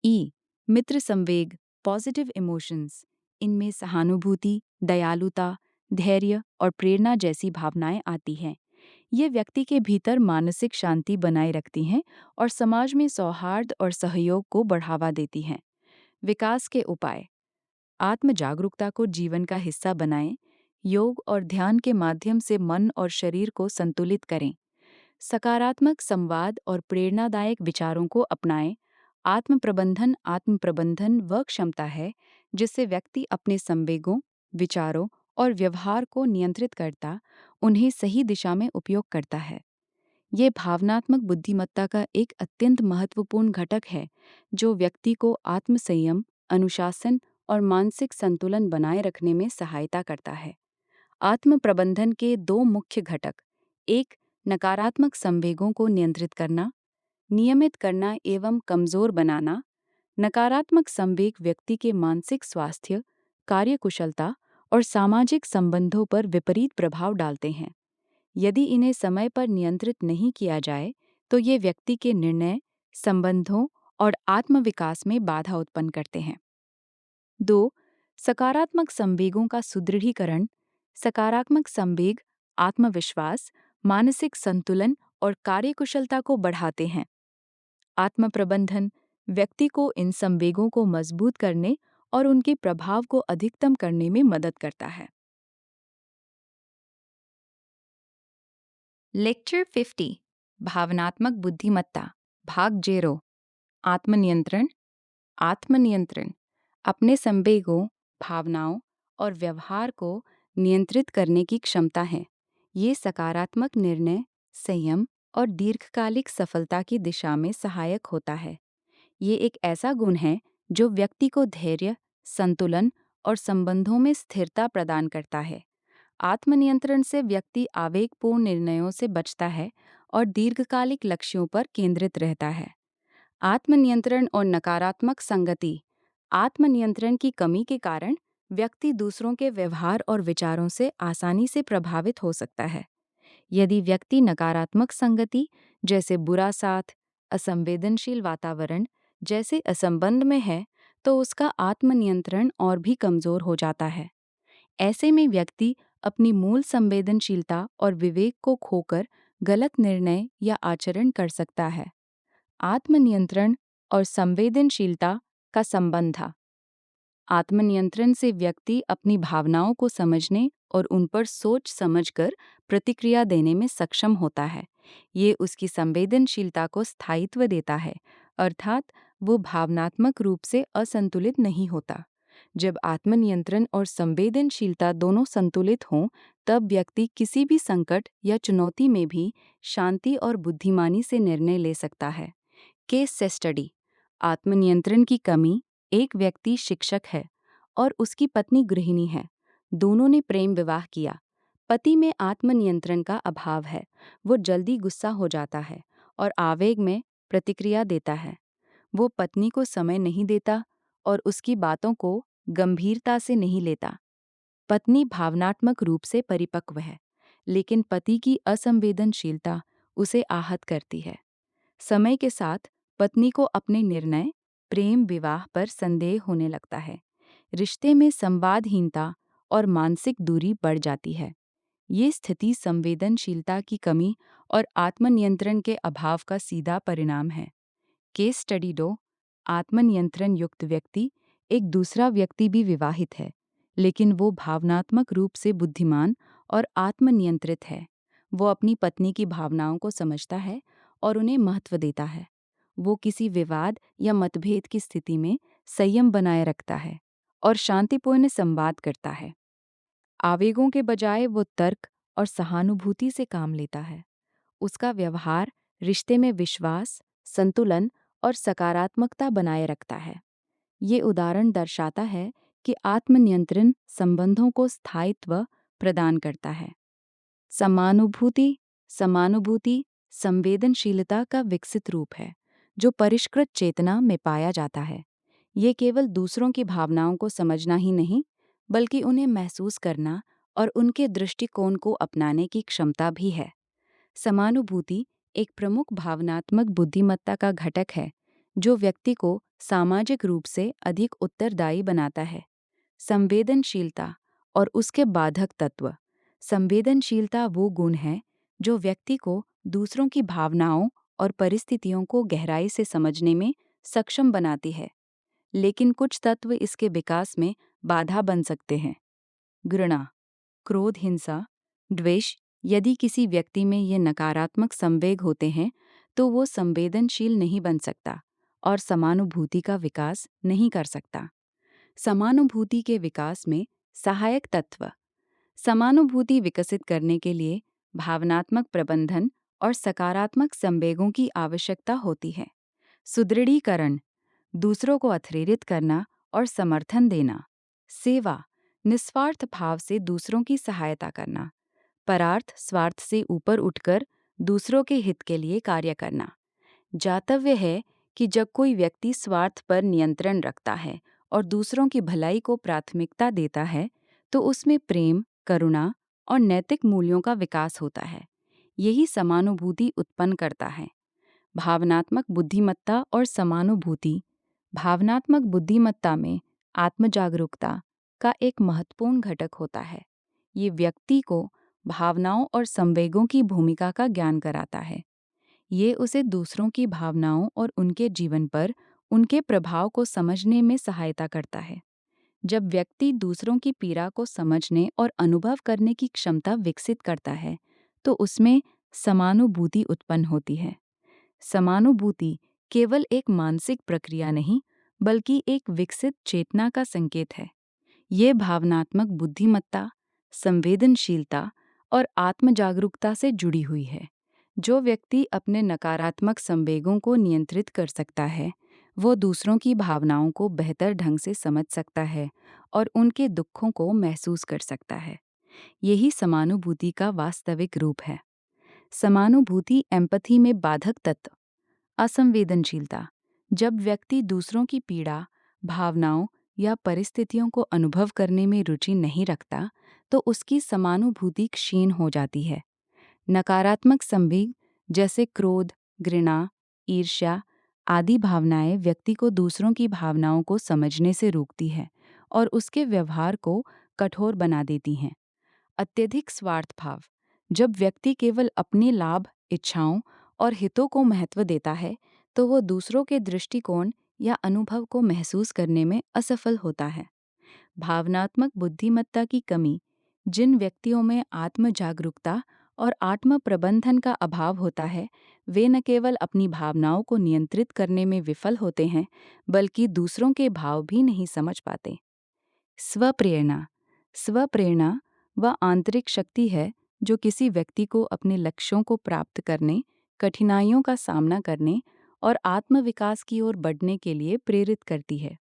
ई, मित्र संवेग, पॉजिटिव इमोशंस। इनमें सहानुभूति, दयालुता, धैर्य और प्रेरणा जैसी भावनाएं आती हैं। ये व्यक्ति के भीतर मानसिक शांति बनाए रखती हैं और समाज में सौहार्द और सहयोग को बढ़ावा देती हैं। विकास के उपाय। आत्म जागरूकता को जीवन का हिस्सा बनाएं। योग और ध्यान के माध्यम से मन और शरीर को संतुलित करें। सकारात्मक संवाद और प्रेरणादायक विचारों को अपनाएं। आत्म प्रबंधन वह क्षमता है जिससे व्यक्ति अपने संवेगों, विचारों और व्यवहार को नियंत्रित करता, उन्हें सही दिशा में उपयोग करता है। ये भावनात्मक बुद्धिमत्ता का एक अत्यंत महत्वपूर्ण घटक है जो व्यक्ति को आत्मसंयम, अनुशासन और मानसिक संतुलन बनाए रखने में सहायता करता है। आत्म प्रबंधन के दो मुख्य घटक। एक, नकारात्मक संवेगों को नियंत्रित करना, नियमित करना एवं कमजोर बनाना। नकारात्मक संवेग व्यक्ति के मानसिक स्वास्थ्य, कार्यकुशलता और सामाजिक संबंधों पर विपरीत प्रभाव डालते हैं। यदि इन्हें समय पर नियंत्रित नहीं किया जाए, तो ये व्यक्ति के निर्णय, संबंधों और आत्मविकास में बाधा उत्पन्न करते हैं। 2. सकारात्मक संवेगों का सुदृढ़ीकरण। सकारात्मक संवेग आत्मविश्वास, मानसिक संतुलन और कार्यकुशलता को बढ़ाते हैं। आत्म प्रबंधन व्यक्ति को इन संवेगों को मजबूत करने और उनके प्रभाव को अधिकतम करने में मदद करता है। लेक्चर 50 भावनात्मक बुद्धिमत्ता भाग 0 आत्मनियंत्रण। आत्मनियंत्रण अपने संवेगों, भावनाओं और व्यवहार को नियंत्रित करने की क्षमता है। ये सकारात्मक निर्णय, संयम और दीर्घकालिक सफलता की दिशा में सहायक होता है। ये एक ऐसा गुण है जो व्यक्ति को धैर्य, संतुलन और संबंधों में स्थिरता प्रदान करता है। आत्मनियंत्रण से व्यक्ति आवेगपूर्ण निर्णयों से बचता है और दीर्घकालिक लक्ष्यों पर केंद्रित रहता है। आत्मनियंत्रण और नकारात्मक संगति। आत्मनियंत्रण की कमी के कारण व्यक्ति दूसरों के व्यवहार और विचारों से आसानी से प्रभावित हो सकता है। यदि व्यक्ति नकारात्मक संगति जैसे बुरा साथ, असंवेदनशील वातावरण जैसे असंबंध में है, तो उसका आत्मनियंत्रण और भी कमजोर हो जाता है। ऐसे में व्यक्ति अपनी मूल संवेदनशीलता और विवेक को खोकर गलत निर्णय या आचरण कर सकता है। आत्मनियंत्रण और संवेदनशीलता का संबंध था। आत्मनियंत्रण से व्यक्ति अपनी भावनाओं को समझने और उन पर सोच समझकर प्रतिक्रिया देने में सक्षम होता है। ये उसकी संवेदनशीलता को स्थायित्व देता है, अर्थात वो भावनात्मक रूप से असंतुलित नहीं होता। जब आत्मनियंत्रण और संवेदनशीलता दोनों संतुलित हों, तब व्यक्ति किसी भी संकट या चुनौती में भी शांति और बुद्धिमानी से निर्णय ले सकता है। केस से स्टडी। आत्मनियंत्रण की कमी। एक व्यक्ति शिक्षक है और उसकी पत्नी गृहिणी है। दोनों ने प्रेम विवाह किया। पति में आत्मनियंत्रण का अभाव है। वो जल्दी गुस्सा हो जाता है और आवेग में प्रतिक्रिया देता है। वो पत्नी को समय नहीं देता और उसकी बातों को गंभीरता से नहीं लेता। पत्नी भावनात्मक रूप से परिपक्व है, लेकिन पति की असंवेदनशीलता उसे आहत करती है। समय के साथ पत्नी को अपने निर्णय, प्रेम विवाह पर संदेह होने लगता है। रिश्ते में संवादहीनता और मानसिक दूरी बढ़ जाती है। ये स्थिति संवेदनशीलता की कमी और आत्मनियंत्रण के अभाव का सीधा परिणाम है। Case study 2। आत्मनियंत्रण युक्त व्यक्ति। एक दूसरा व्यक्ति भी विवाहित है, लेकिन वो भावनात्मक रूप से बुद्धिमान और आत्मनियंत्रित है। वो अपनी पत्नी की भावनाओं को समझता है और उन्हें महत्व देता है। वो किसी विवाद या मतभेद की स्थिति में संयम बनाए रखता है और शांतिपूर्ण संवाद करता है। आवेगों के बजाय वो तर्क और सहानुभूति से काम लेता है। उसका व्यवहार रिश्ते में विश्वास, संतुलन और सकारात्मकता बनाए रखता है। ये उदाहरण दर्शाता है कि आत्मनियंत्रण संबंधों को स्थायित्व प्रदान करता है। समानुभूति। समानुभूति संवेदनशीलता का विकसित रूप है, जो परिष्कृत चेतना में पाया जाता है। ये केवल दूसरों की भावनाओं को समझना ही नहीं, बल्कि उन्हें महसूस करना और उनके दृष्टिकोण को अपनाने की क्षमता भी है। समानुभूति एक प्रमुख भावनात्मक बुद्धिमत्ता का घटक है, जो व्यक्ति को सामाजिक रूप से अधिक उत्तरदायी बनाता है। संवेदनशीलता और उसके बाधक तत्व। संवेदनशीलता वो गुण है जो व्यक्ति को दूसरों की भावनाओं और परिस्थितियों को गहराई से समझने में सक्षम बनाती है, लेकिन कुछ तत्व इसके विकास में बाधा बन सकते हैं। घृणा, क्रोध, हिंसा, द्वेष। यदि किसी व्यक्ति में ये नकारात्मक संवेग होते हैं, तो वो संवेदनशील नहीं बन सकता और समानुभूति का विकास नहीं कर सकता। समानुभूति के विकास में सहायक तत्व। समानुभूति विकसित करने के लिए भावनात्मक प्रबंधन और सकारात्मक संवेगों की आवश्यकता होती है। सुदृढ़ीकरण, दूसरों को अथेरित करना और समर्थन देना। सेवा, निस्वार्थ भाव से दूसरों की सहायता करना। परार्थ स्वार्थ से ऊपर उठकर दूसरों के हित के लिए कार्य करना। जातव्य है कि जब कोई व्यक्ति स्वार्थ पर नियंत्रण रखता है और दूसरों की भलाई को प्राथमिकता देता है, तो उसमें प्रेम, करुणा और नैतिक मूल्यों का विकास होता है। यही समानुभूति उत्पन्न करता है। भावनात्मक बुद्धिमत्ता और समानुभूति। भावनात्मक बुद्धिमत्ता में आत्म-जागरूकता का एक महत्वपूर्ण घटक होता है। ये व्यक्ति को भावनाओं और संवेगों की भूमिका का ज्ञान कराता है। ये उसे दूसरों की भावनाओं और उनके जीवन पर उनके प्रभाव को समझने में सहायता करता है। जब व्यक्ति दूसरों की पीड़ा को समझने और अनुभव करने की क्षमता विकसित करता है, तो उसमें समानुभूति उत्पन्न होती है। समानुभूति केवल एक मानसिक प्रक्रिया नहीं, बल्कि एक विकसित चेतना का संकेत है। ये भावनात्मक बुद्धिमत्ता, संवेदनशीलता और आत्म-जागरूकता से जुड़ी हुई है। जो व्यक्ति अपने नकारात्मक संवेगों को नियंत्रित कर सकता है, वो दूसरों की भावनाओं को बेहतर ढंग से समझ सकता है और उनके दुखों को महसूस कर सकता है। यही समानुभूति का वास्तविक रूप है। समानुभूति एम्पैथी में बाधक तत्व। असंवेदनशीलता। जब व्यक्ति दूसरों की पीड़ा, भावनाओं या परिस्थितियों को अनुभव करने में रुचि नहीं रखता, तो उसकी समानुभूति क्षीण हो जाती है। नकारात्मक संवेग जैसे क्रोध, घृणा, ईर्ष्या आदि भावनाएं व्यक्ति को दूसरों की भावनाओं को समझने से रोकती है और उसके व्यवहार को कठोर बना देती हैं। अत्यधिक स्वार्थ भाव। जब व्यक्ति केवल अपने लाभ, इच्छाओं और हितों को महत्व देता है, तो वो दूसरों के दृष्टिकोण या अनुभव को महसूस करने में असफल होता है। भावनात्मक बुद्धिमत्ता की कमी। जिन व्यक्तियों में आत्म जागरूकता और आत्म प्रबंधन का अभाव होता है, वे न केवल अपनी भावनाओं को नियंत्रित करने में विफल होते हैं, बल्कि दूसरों के भाव भी नहीं समझ पाते। स्वप्रेरणा। स्वप्रेरणा वह आंतरिक शक्ति है जो किसी व्यक्ति को अपने लक्ष्यों को प्राप्त करने, कठिनाइयों का सामना करने और आत्मविकास की ओर बढ़ने के लिए प्रेरित करती है।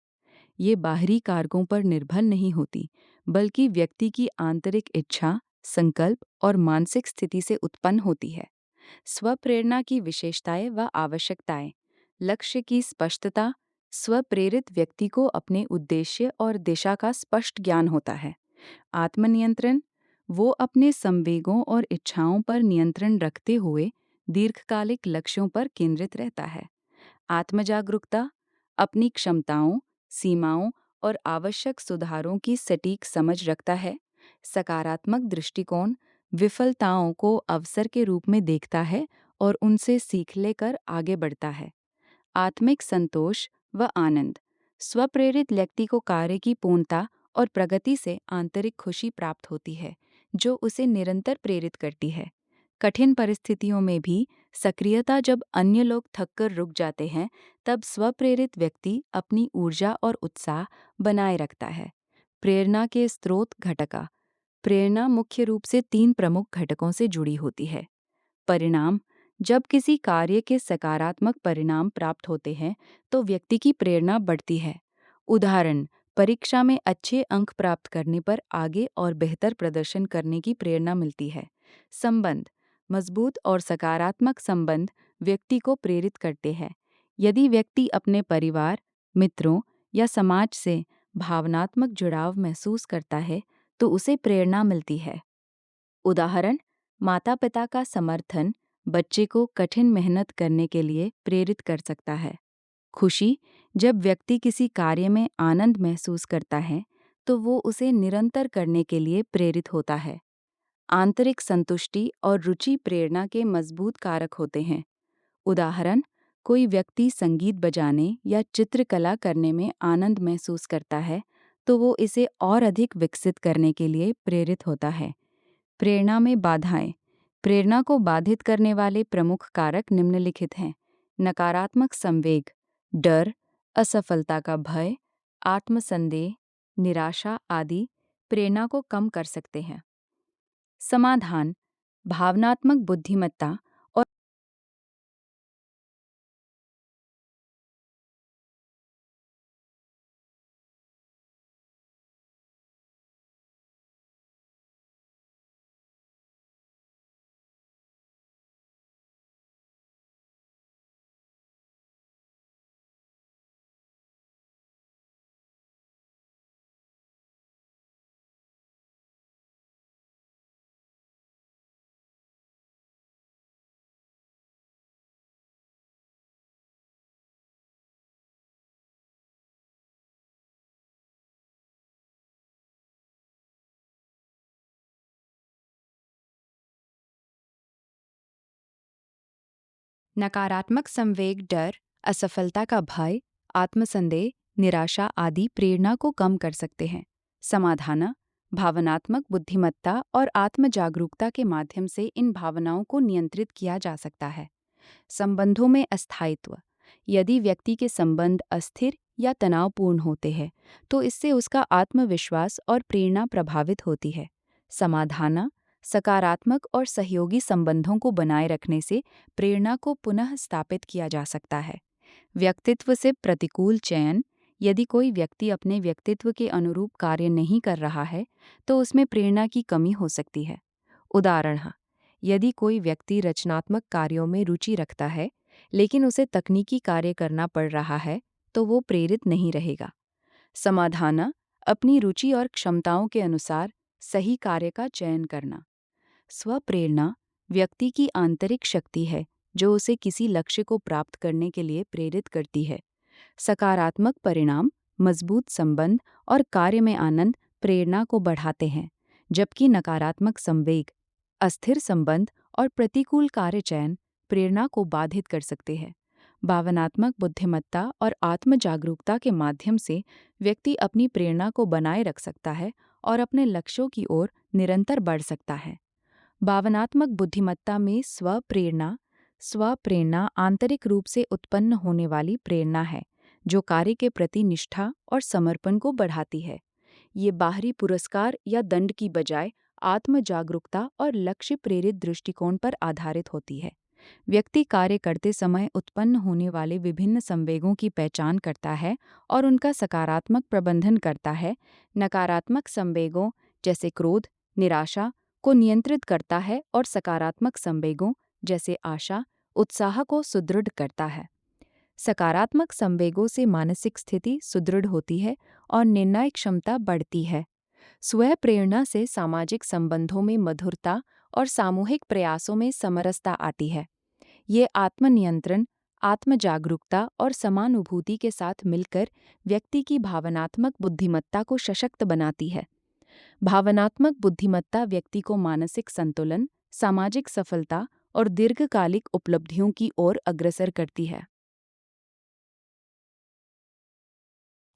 ये बाहरी कारकों पर निर्भर नहीं होती, बल्कि व्यक्ति की आंतरिक इच्छा, संकल्प और मानसिक स्थिति से उत्पन्न होती है। स्वप्रेरणा की विशेषताएं व आवश्यकताएं। लक्ष्य की स्पष्टता। स्वप्रेरित व्यक्ति को अपने उद्देश्य और दिशा का स्पष्ट ज्ञान होता है। आत्मनियंत्रण। वो अपने संवेगों और इच्छाओं पर नियंत्रण रखते हुए दीर्घकालिक लक्ष्यों पर केंद्रित रहता है। आत्मजागरूकता। अपनी क्षमताओं, सीमाओं और आवश्यक सुधारों की सटीक समझ रखता है। सकारात्मक दृष्टिकोण। विफलताओं को अवसर के रूप में देखता है और उनसे सीख लेकर आगे बढ़ता है। आत्मिक संतोष व आनंद। स्वप्रेरित व्यक्ति को कार्य की पूर्णता और प्रगति से आंतरिक खुशी प्राप्त होती है, जो उसे निरंतर प्रेरित करती है। कठिन परिस्थितियों में भी सक्रियता। जब अन्य लोग थककर रुक जाते हैं, तब स्वप्रेरित व्यक्ति अपनी ऊर्जा और उत्साह बनाए रखता है। प्रेरणा के स्रोत घटका। प्रेरणा मुख्य रूप से 3 प्रमुख घटकों से जुड़ी होती है। परिणाम। जब किसी कार्य के सकारात्मक परिणाम प्राप्त होते हैं, तो व्यक्ति की प्रेरणा बढ़ती है। उदाहरण, परीक्षा में अच्छे अंक प्राप्त करने पर आगे और बेहतर प्रदर्शन करने की प्रेरणा मिलती है। संबंध। मजबूत और सकारात्मक संबंध व्यक्ति को प्रेरित करते हैं। यदि व्यक्ति अपने परिवार, मित्रों या समाज से भावनात्मक जुड़ाव महसूस करता है, तो उसे प्रेरणा मिलती है। उदाहरण, माता-पिता का समर्थन बच्चे को कठिन मेहनत करने के लिए प्रेरित कर सकता है। खुशी। जब व्यक्ति किसी कार्य में आनंद महसूस करता है, तो वो उसे निरंतर करने के लिए प्रेरित होता है। आंतरिक संतुष्टि और रुचि प्रेरणा के मजबूत कारक होते हैं। उदाहरण, कोई व्यक्ति संगीत बजाने या चित्रकला करने में आनंद महसूस करता है, तो वो इसे और अधिक विकसित करने के लिए प्रेरित होता है। प्रेरणा में बाधाएं। प्रेरणा को बाधित करने वाले प्रमुख कारक निम्नलिखित हैं। नकारात्मक संवेग, डर, असफलता का भय, आत्मसंदेह, निराशा आदि प्रेरणा को कम कर सकते हैं। समाधान। भावनात्मक बुद्धिमत्ता नकारात्मक संवेग डर, असफलता का भय, आत्मसंदेह, निराशा आदि प्रेरणा को कम कर सकते हैं। समाधान: भावनात्मक बुद्धिमत्ता और आत्म जागरूकता के माध्यम से इन भावनाओं को नियंत्रित किया जा सकता है। संबंधों में अस्थायित्व: यदि व्यक्ति के संबंध अस्थिर या तनावपूर्ण होते हैं, तो इससे उसका आत्मविश्वास और प्रेरणा प्रभावित होती है। समाधान: सकारात्मक और सहयोगी संबंधों को बनाए रखने से प्रेरणा को पुनः स्थापित किया जा सकता है। व्यक्तित्व से प्रतिकूल चयन: यदि कोई व्यक्ति अपने व्यक्तित्व के अनुरूप कार्य नहीं कर रहा है, तो उसमें प्रेरणा की कमी हो सकती है। उदाहरण: यदि कोई व्यक्ति रचनात्मक कार्यों में रुचि रखता है, लेकिन उसे तकनीकी कार्य करना पड़ रहा है, तो वो प्रेरित नहीं रहेगा। समाधान: अपनी रुचि और क्षमताओं के अनुसार सही कार्य का चयन करना। स्वप्रेरणा व्यक्ति की आंतरिक शक्ति है जो उसे किसी लक्ष्य को प्राप्त करने के लिए प्रेरित करती है। सकारात्मक परिणाम, मजबूत संबंध और कार्य में आनंद प्रेरणा को बढ़ाते हैं, जबकि नकारात्मक संवेग, अस्थिर संबंध और प्रतिकूल कार्य चयन प्रेरणा को बाधित कर सकते हैं। भावनात्मक बुद्धिमत्ता और आत्म जागरूकता के माध्यम से व्यक्ति अपनी प्रेरणा को बनाए रख सकता है और अपने लक्ष्यों की ओर निरंतर बढ़ सकता है। भावनात्मक बुद्धिमत्ता में स्वप्रेरणा आंतरिक रूप से उत्पन्न होने वाली प्रेरणा है, जो कार्य के प्रति निष्ठा और समर्पण को बढ़ाती है। ये बाहरी पुरस्कार या दंड की बजाय आत्म जागरूकता और लक्ष्य प्रेरित दृष्टिकोण पर आधारित होती है। व्यक्ति कार्य करते समय उत्पन्न होने वाले विभिन्न संवेगों की पहचान करता है और उनका सकारात्मक प्रबंधन करता है। नकारात्मक संवेगों जैसे क्रोध, निराशा को नियंत्रित करता है और सकारात्मक संवेगों जैसे आशा, उत्साह को सुदृढ़ करता है। सकारात्मक संवेगों से मानसिक स्थिति सुदृढ़ होती है और निर्णय क्षमता बढ़ती है। स्व प्रेरणा से सामाजिक संबंधों में मधुरता और सामूहिक प्रयासों में समरसता आती है। ये आत्मनियंत्रण, आत्म जागरूकता और समानुभूति के साथ मिलकर व्यक्ति की भावनात्मक बुद्धिमत्ता को सशक्त बनाती है। भावनात्मक बुद्धिमत्ता व्यक्ति को मानसिक संतुलन, सामाजिक सफलता और दीर्घकालिक उपलब्धियों की ओर अग्रसर करती है।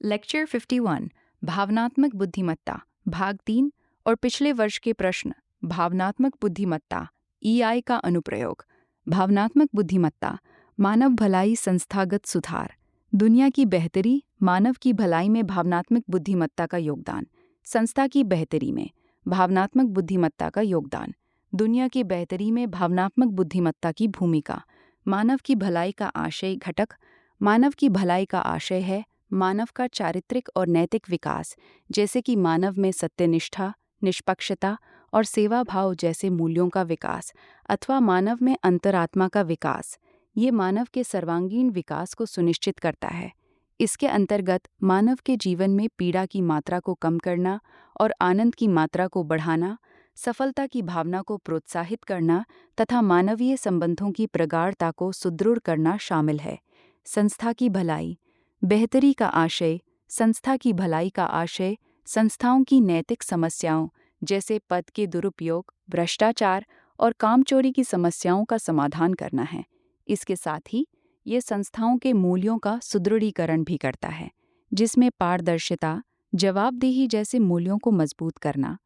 लेक्चर 51 भावनात्मक बुद्धिमत्ता भाग 3 और पिछले वर्ष के प्रश्न। भावनात्मक बुद्धिमत्ता ईआई का अनुप्रयोग। भावनात्मक बुद्धिमत्ता, मानव भलाई, संस्थागत सुधार। दुनिया की बेहतरी, मानव की भलाई में भावनात्मक बुद्धिमत्ता का योगदान। संस्था की बेहतरी में भावनात्मक बुद्धिमत्ता का योगदान। दुनिया की बेहतरी में भावनात्मक बुद्धिमत्ता की भूमिका। मानव की भलाई का आशय घटक। मानव की भलाई का आशय है मानव का चारित्रिक और नैतिक विकास, जैसे कि मानव में सत्यनिष्ठा, निष्पक्षता और सेवा भाव जैसे मूल्यों का विकास, अथवा मानव में अंतरात्मा का विकास। ये मानव के सर्वांगीण विकास को सुनिश्चित करता है। इसके अंतर्गत मानव के जीवन में पीड़ा की मात्रा को कम करना और आनंद की मात्रा को बढ़ाना, सफलता की भावना को प्रोत्साहित करना तथा मानवीय संबंधों की प्रगाढ़ता को सुदृढ़ करना शामिल है। संस्था की भलाई, बेहतरी का आशय। संस्था की भलाई का आशय संस्थाओं की नैतिक समस्याओं जैसे पद के दुरुपयोग, भ्रष्टाचार और कामचोरी की समस्याओं का समाधान करना है। इसके साथ ही ये संस्थाओं के मूल्यों का सुदृढ़ीकरण भी करता है, जिसमें पारदर्शिता, जवाबदेही जैसे मूल्यों को मजबूत करना,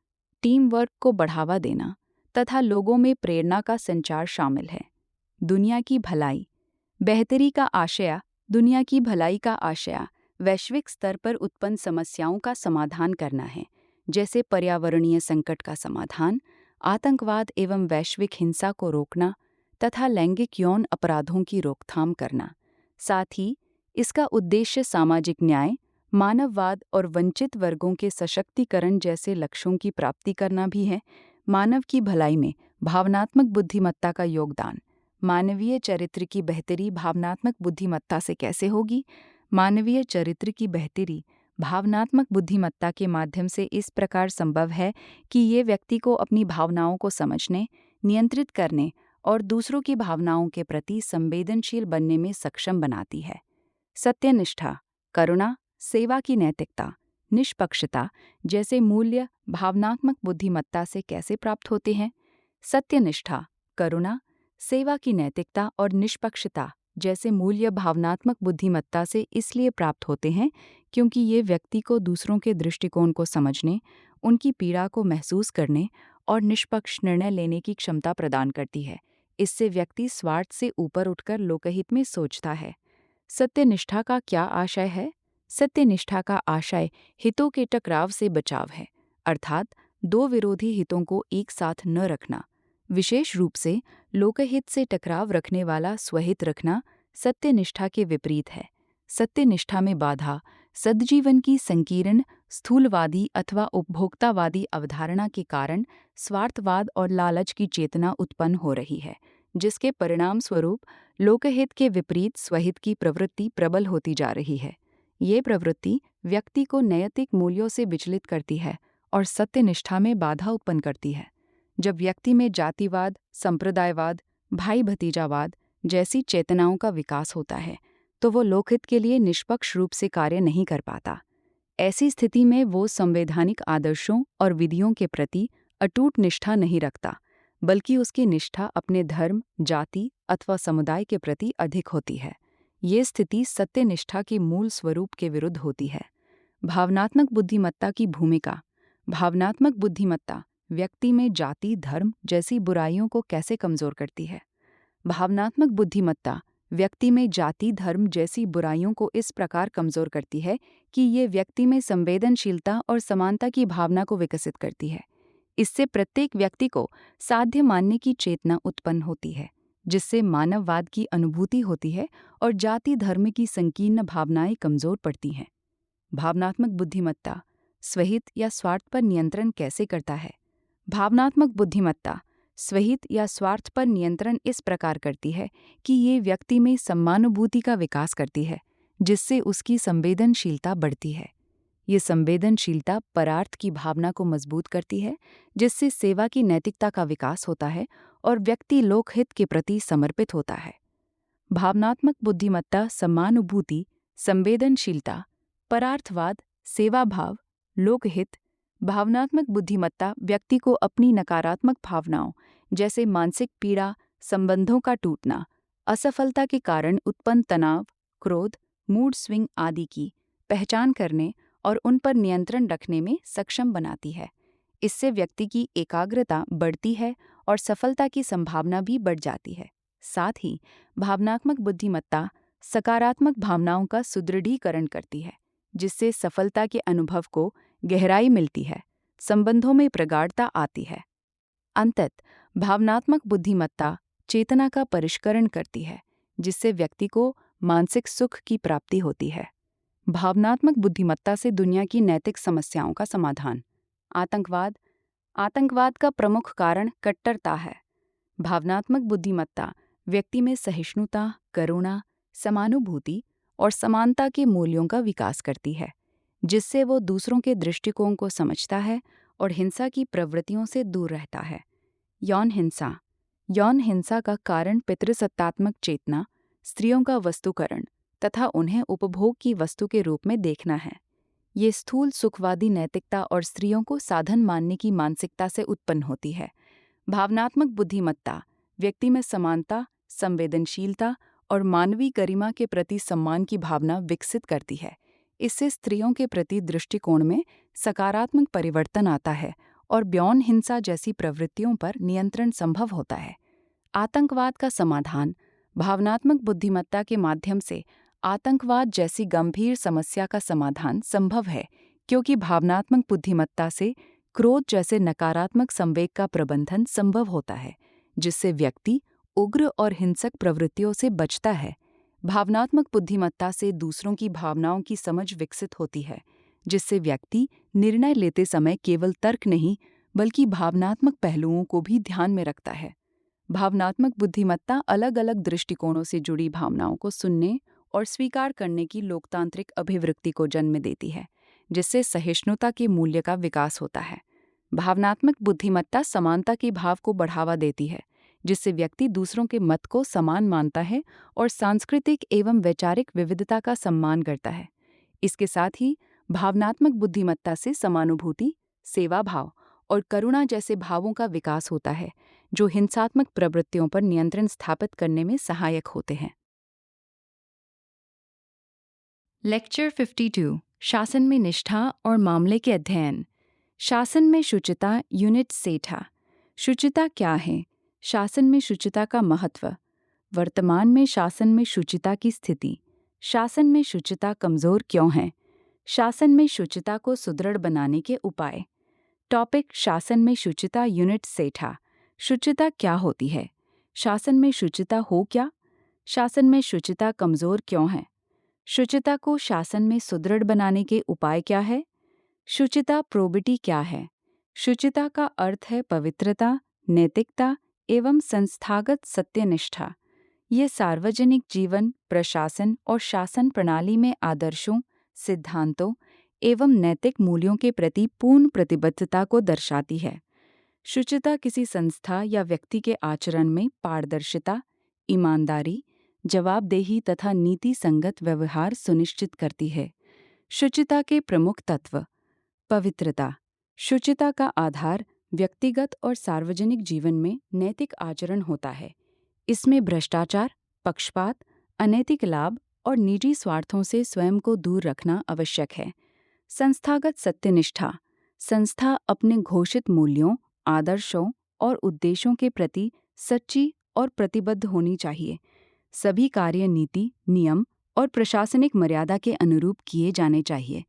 टीम वर्क को बढ़ावा देना तथा लोगों में प्रेरणा का संचार शामिल है। दुनिया की भलाई, बेहतरी का आशय। दुनिया की भलाई का आशय वैश्विक स्तर पर उत्पन्न समस्याओं का समाधान करना है, जैसे पर्यावरणीय संकट का समाधान, आतंकवाद एवं वैश्विक हिंसा को रोकना तथा लैंगिक यौन अपराधों की रोकथाम करना। साथ ही इसका उद्देश्य सामाजिक न्याय, मानववाद और वंचित वर्गों के सशक्तिकरण जैसे लक्ष्यों की प्राप्ति करना भी है। मानव की भलाई में भावनात्मक बुद्धिमत्ता का योगदान। मानवीय चरित्र की बेहतरी भावनात्मक बुद्धिमत्ता से कैसे होगी? मानवीय चरित्र की बेहतरी भावनात्मक बुद्धिमत्ता के माध्यम से इस प्रकार संभव है कि ये व्यक्ति को अपनी भावनाओं को समझने, नियंत्रित करने और दूसरों की भावनाओं के प्रति संवेदनशील बनने में सक्षम बनाती है। सत्यनिष्ठा, करुणा, सेवा की नैतिकता, निष्पक्षता जैसे मूल्य भावनात्मक बुद्धिमत्ता से कैसे प्राप्त होते हैं? सत्यनिष्ठा, करुणा, सेवा की नैतिकता और निष्पक्षता जैसे मूल्य भावनात्मक बुद्धिमत्ता से इसलिए प्राप्त होते हैं क्योंकि ये व्यक्ति को दूसरों के दृष्टिकोण को समझने, उनकी पीड़ा को महसूस करने और निष्पक्ष निर्णय लेने की क्षमता प्रदान करती है। इससे व्यक्ति स्वार्थ से ऊपर उठकर लोकहित में सोचता है। सत्यनिष्ठा का क्या आशय है? सत्यनिष्ठा का आशय हितों के टकराव से बचाव है, अर्थात दो विरोधी हितों को एक साथ न रखना। विशेष रूप से लोकहित से टकराव रखने वाला स्वहित रखना सत्यनिष्ठा के विपरीत है। सत्यनिष्ठा में बाधा सद्जीवन की संकीर्ण, स्थूलवादी अथवा उपभोक्तावादी अवधारणा के कारण स्वार्थवाद और लालच की चेतना उत्पन्न हो रही है, जिसके परिणाम स्वरूप लोकहित के विपरीत स्वहित की प्रवृत्ति प्रबल होती जा रही है। ये प्रवृत्ति व्यक्ति को नैतिक मूल्यों से विचलित करती है और सत्यनिष्ठा में बाधा उत्पन्न करती है। जब व्यक्ति में जातिवाद, संप्रदायवाद, भाई भतीजावाद जैसी चेतनाओं का विकास होता है, तो वो लोकहित के लिए निष्पक्ष रूप से कार्य नहीं कर पाता। ऐसी स्थिति में वो संवैधानिक आदर्शों और विधियों के प्रति अटूट निष्ठा नहीं रखता, बल्कि उसकी निष्ठा अपने धर्म, जाति अथवा समुदाय के प्रति अधिक होती है। ये स्थिति सत्यनिष्ठा के मूल स्वरूप के विरुद्ध होती है। भावनात्मक बुद्धिमत्ता की भूमिका। भावनात्मक बुद्धिमत्ता व्यक्ति में जाति, धर्म जैसी बुराइयों को कैसे कमजोर करती है? भावनात्मक बुद्धिमत्ता व्यक्ति में जाति, धर्म जैसी बुराइयों को इस प्रकार कमजोर करती है कि ये व्यक्ति में संवेदनशीलता और समानता की भावना को विकसित करती है। इससे प्रत्येक व्यक्ति को साध्य मानने की चेतना उत्पन्न होती है, जिससे मानववाद की अनुभूति होती है और जाति धर्म की संकीर्ण भावनाएं कमजोर पड़ती हैं। भावनात्मक बुद्धिमत्ता स्वहित या स्वार्थ पर नियंत्रण कैसे करता है? भावनात्मक बुद्धिमत्ता स्वहित या स्वार्थ पर नियंत्रण इस प्रकार करती है कि ये व्यक्ति में सम्मानुभूति का विकास करती है, जिससे उसकी संवेदनशीलता बढ़ती है। ये संवेदनशीलता परार्थ की भावना को मजबूत करती है, जिससे सेवा की नैतिकता का विकास होता है और व्यक्ति लोकहित के प्रति समर्पित होता है। भावनात्मक बुद्धिमत्ता सम्मानुभूति, संवेदनशीलता, परार्थवाद, सेवाभाव, लोकहित। भावनात्मक बुद्धिमत्ता व्यक्ति को अपनी नकारात्मक भावनाओं जैसे मानसिक पीड़ा, संबंधों का टूटना, असफलता के कारण उत्पन्न तनाव, क्रोध, मूड स्विंग आदि की पहचान करने और उन पर नियंत्रण रखने में सक्षम बनाती है। इससे व्यक्ति की एकाग्रता बढ़ती है और सफलता की संभावना भी बढ़ जाती है। साथ ही भावनात्मक बुद्धिमत्ता सकारात्मक भावनाओं का सुदृढ़ीकरण करती है, जिससे सफलता के अनुभव को गहराई मिलती है, संबंधों में प्रगाढ़ता आती है। अंततः भावनात्मक बुद्धिमत्ता चेतना का परिष्करण करती है, जिससे व्यक्ति को मानसिक सुख की प्राप्ति होती है। भावनात्मक बुद्धिमत्ता से दुनिया की नैतिक समस्याओं का समाधान। आतंकवाद। आतंकवाद का प्रमुख कारण कट्टरता है। भावनात्मक बुद्धिमत्ता व्यक्ति में सहिष्णुता, करुणा, समानुभूति और समानता के मूल्यों का विकास करती है, जिससे वो दूसरों के दृष्टिकोण को समझता है और हिंसा की प्रवृत्तियों से दूर रहता है। यौन हिंसा। यौन हिंसा का कारण पितृसत्तात्मक चेतना, स्त्रियों का वस्तुकरण तथा उन्हें उपभोग की वस्तु के रूप में देखना है। ये स्थूल सुखवादी नैतिकता और स्त्रियों को साधन मानने की मानसिकता से उत्पन्न होती है। भावनात्मक बुद्धिमत्ता व्यक्ति में समानता, संवेदनशीलता और मानवीय गरिमा के प्रति सम्मान की भावना विकसित करती है। इससे स्त्रियों के प्रति दृष्टिकोण में सकारात्मक परिवर्तन आता है और यौन हिंसा जैसी प्रवृत्तियों पर नियंत्रण संभव होता है। आतंकवाद का समाधान। भावनात्मक बुद्धिमत्ता के माध्यम से आतंकवाद जैसी गंभीर समस्या का समाधान संभव है, क्योंकि भावनात्मक बुद्धिमत्ता से क्रोध जैसे नकारात्मक संवेग का प्रबंधन संभव होता है, जिससे व्यक्ति उग्र और हिंसक प्रवृत्तियों से बचता है। भावनात्मक बुद्धिमत्ता से दूसरों की भावनाओं की समझ विकसित होती है, जिससे व्यक्ति निर्णय लेते समय केवल तर्क नहीं, बल्कि भावनात्मक पहलुओं को भी ध्यान में रखता है। भावनात्मक बुद्धिमत्ता अलग अलग दृष्टिकोणों से जुड़ी भावनाओं को सुनने और स्वीकार करने की लोकतांत्रिक अभिव्यक्ति को जन्म देती है, जिससे सहिष्णुता के मूल्य का विकास होता है। भावनात्मक बुद्धिमत्ता समानता के भाव को बढ़ावा देती है, जिससे व्यक्ति दूसरों के मत को समान मानता है और सांस्कृतिक एवं वैचारिक विविधता का सम्मान करता है। इसके साथ ही भावनात्मक बुद्धिमत्ता से समानुभूति, सेवाभाव और करुणा जैसे भावों का विकास होता है, जो हिंसात्मक प्रवृत्तियों पर नियंत्रण स्थापित करने में सहायक होते हैं। लेक्चर 52 शासन में निष्ठा और मामले के अध्ययन। शासन में शुचिता यूनिट सेठा। शुचिता क्या है? शासन में शुचिता का महत्व। वर्तमान में शासन में शुचिता की स्थिति। शासन में शुचिता कमजोर क्यों है? शासन में शुचिता को सुदृढ़ बनाने के उपाय। टॉपिक शासन में शुचिता यूनिट सेठा। शुचिता क्या होती है? शासन में शुचिता हो क्या? शासन में शुचिता कमजोर क्यों है? शुचिता को शासन में सुदृढ़ बनाने के उपाय क्या है? शुचिता प्रोबिटी क्या है? शुचिता का अर्थ है पवित्रता, नैतिकता एवं संस्थागत सत्यनिष्ठा। ये सार्वजनिक जीवन, प्रशासन और शासन प्रणाली में आदर्शों, सिद्धांतों एवं नैतिक मूल्यों के प्रति पूर्ण प्रतिबद्धता को दर्शाती है। शुचिता किसी संस्था या व्यक्ति के आचरण में पारदर्शिता, ईमानदारी, जवाबदेही तथा नीति संगत व्यवहार सुनिश्चित करती है। शुचिता के प्रमुख तत्व। पवित्रता। शुचिता का आधार व्यक्तिगत और सार्वजनिक जीवन में नैतिक आचरण होता है। इसमें भ्रष्टाचार, पक्षपात, अनैतिक लाभ और निजी स्वार्थों से स्वयं को दूर रखना आवश्यक है। संस्थागत सत्यनिष्ठा। संस्था अपने घोषित मूल्यों, आदर्शों और उद्देश्यों के प्रति सच्ची और प्रतिबद्ध होनी चाहिए। सभी कार्य नीति, नियम और प्रशासनिक मर्यादा के अनुरूप किए जाने चाहिए।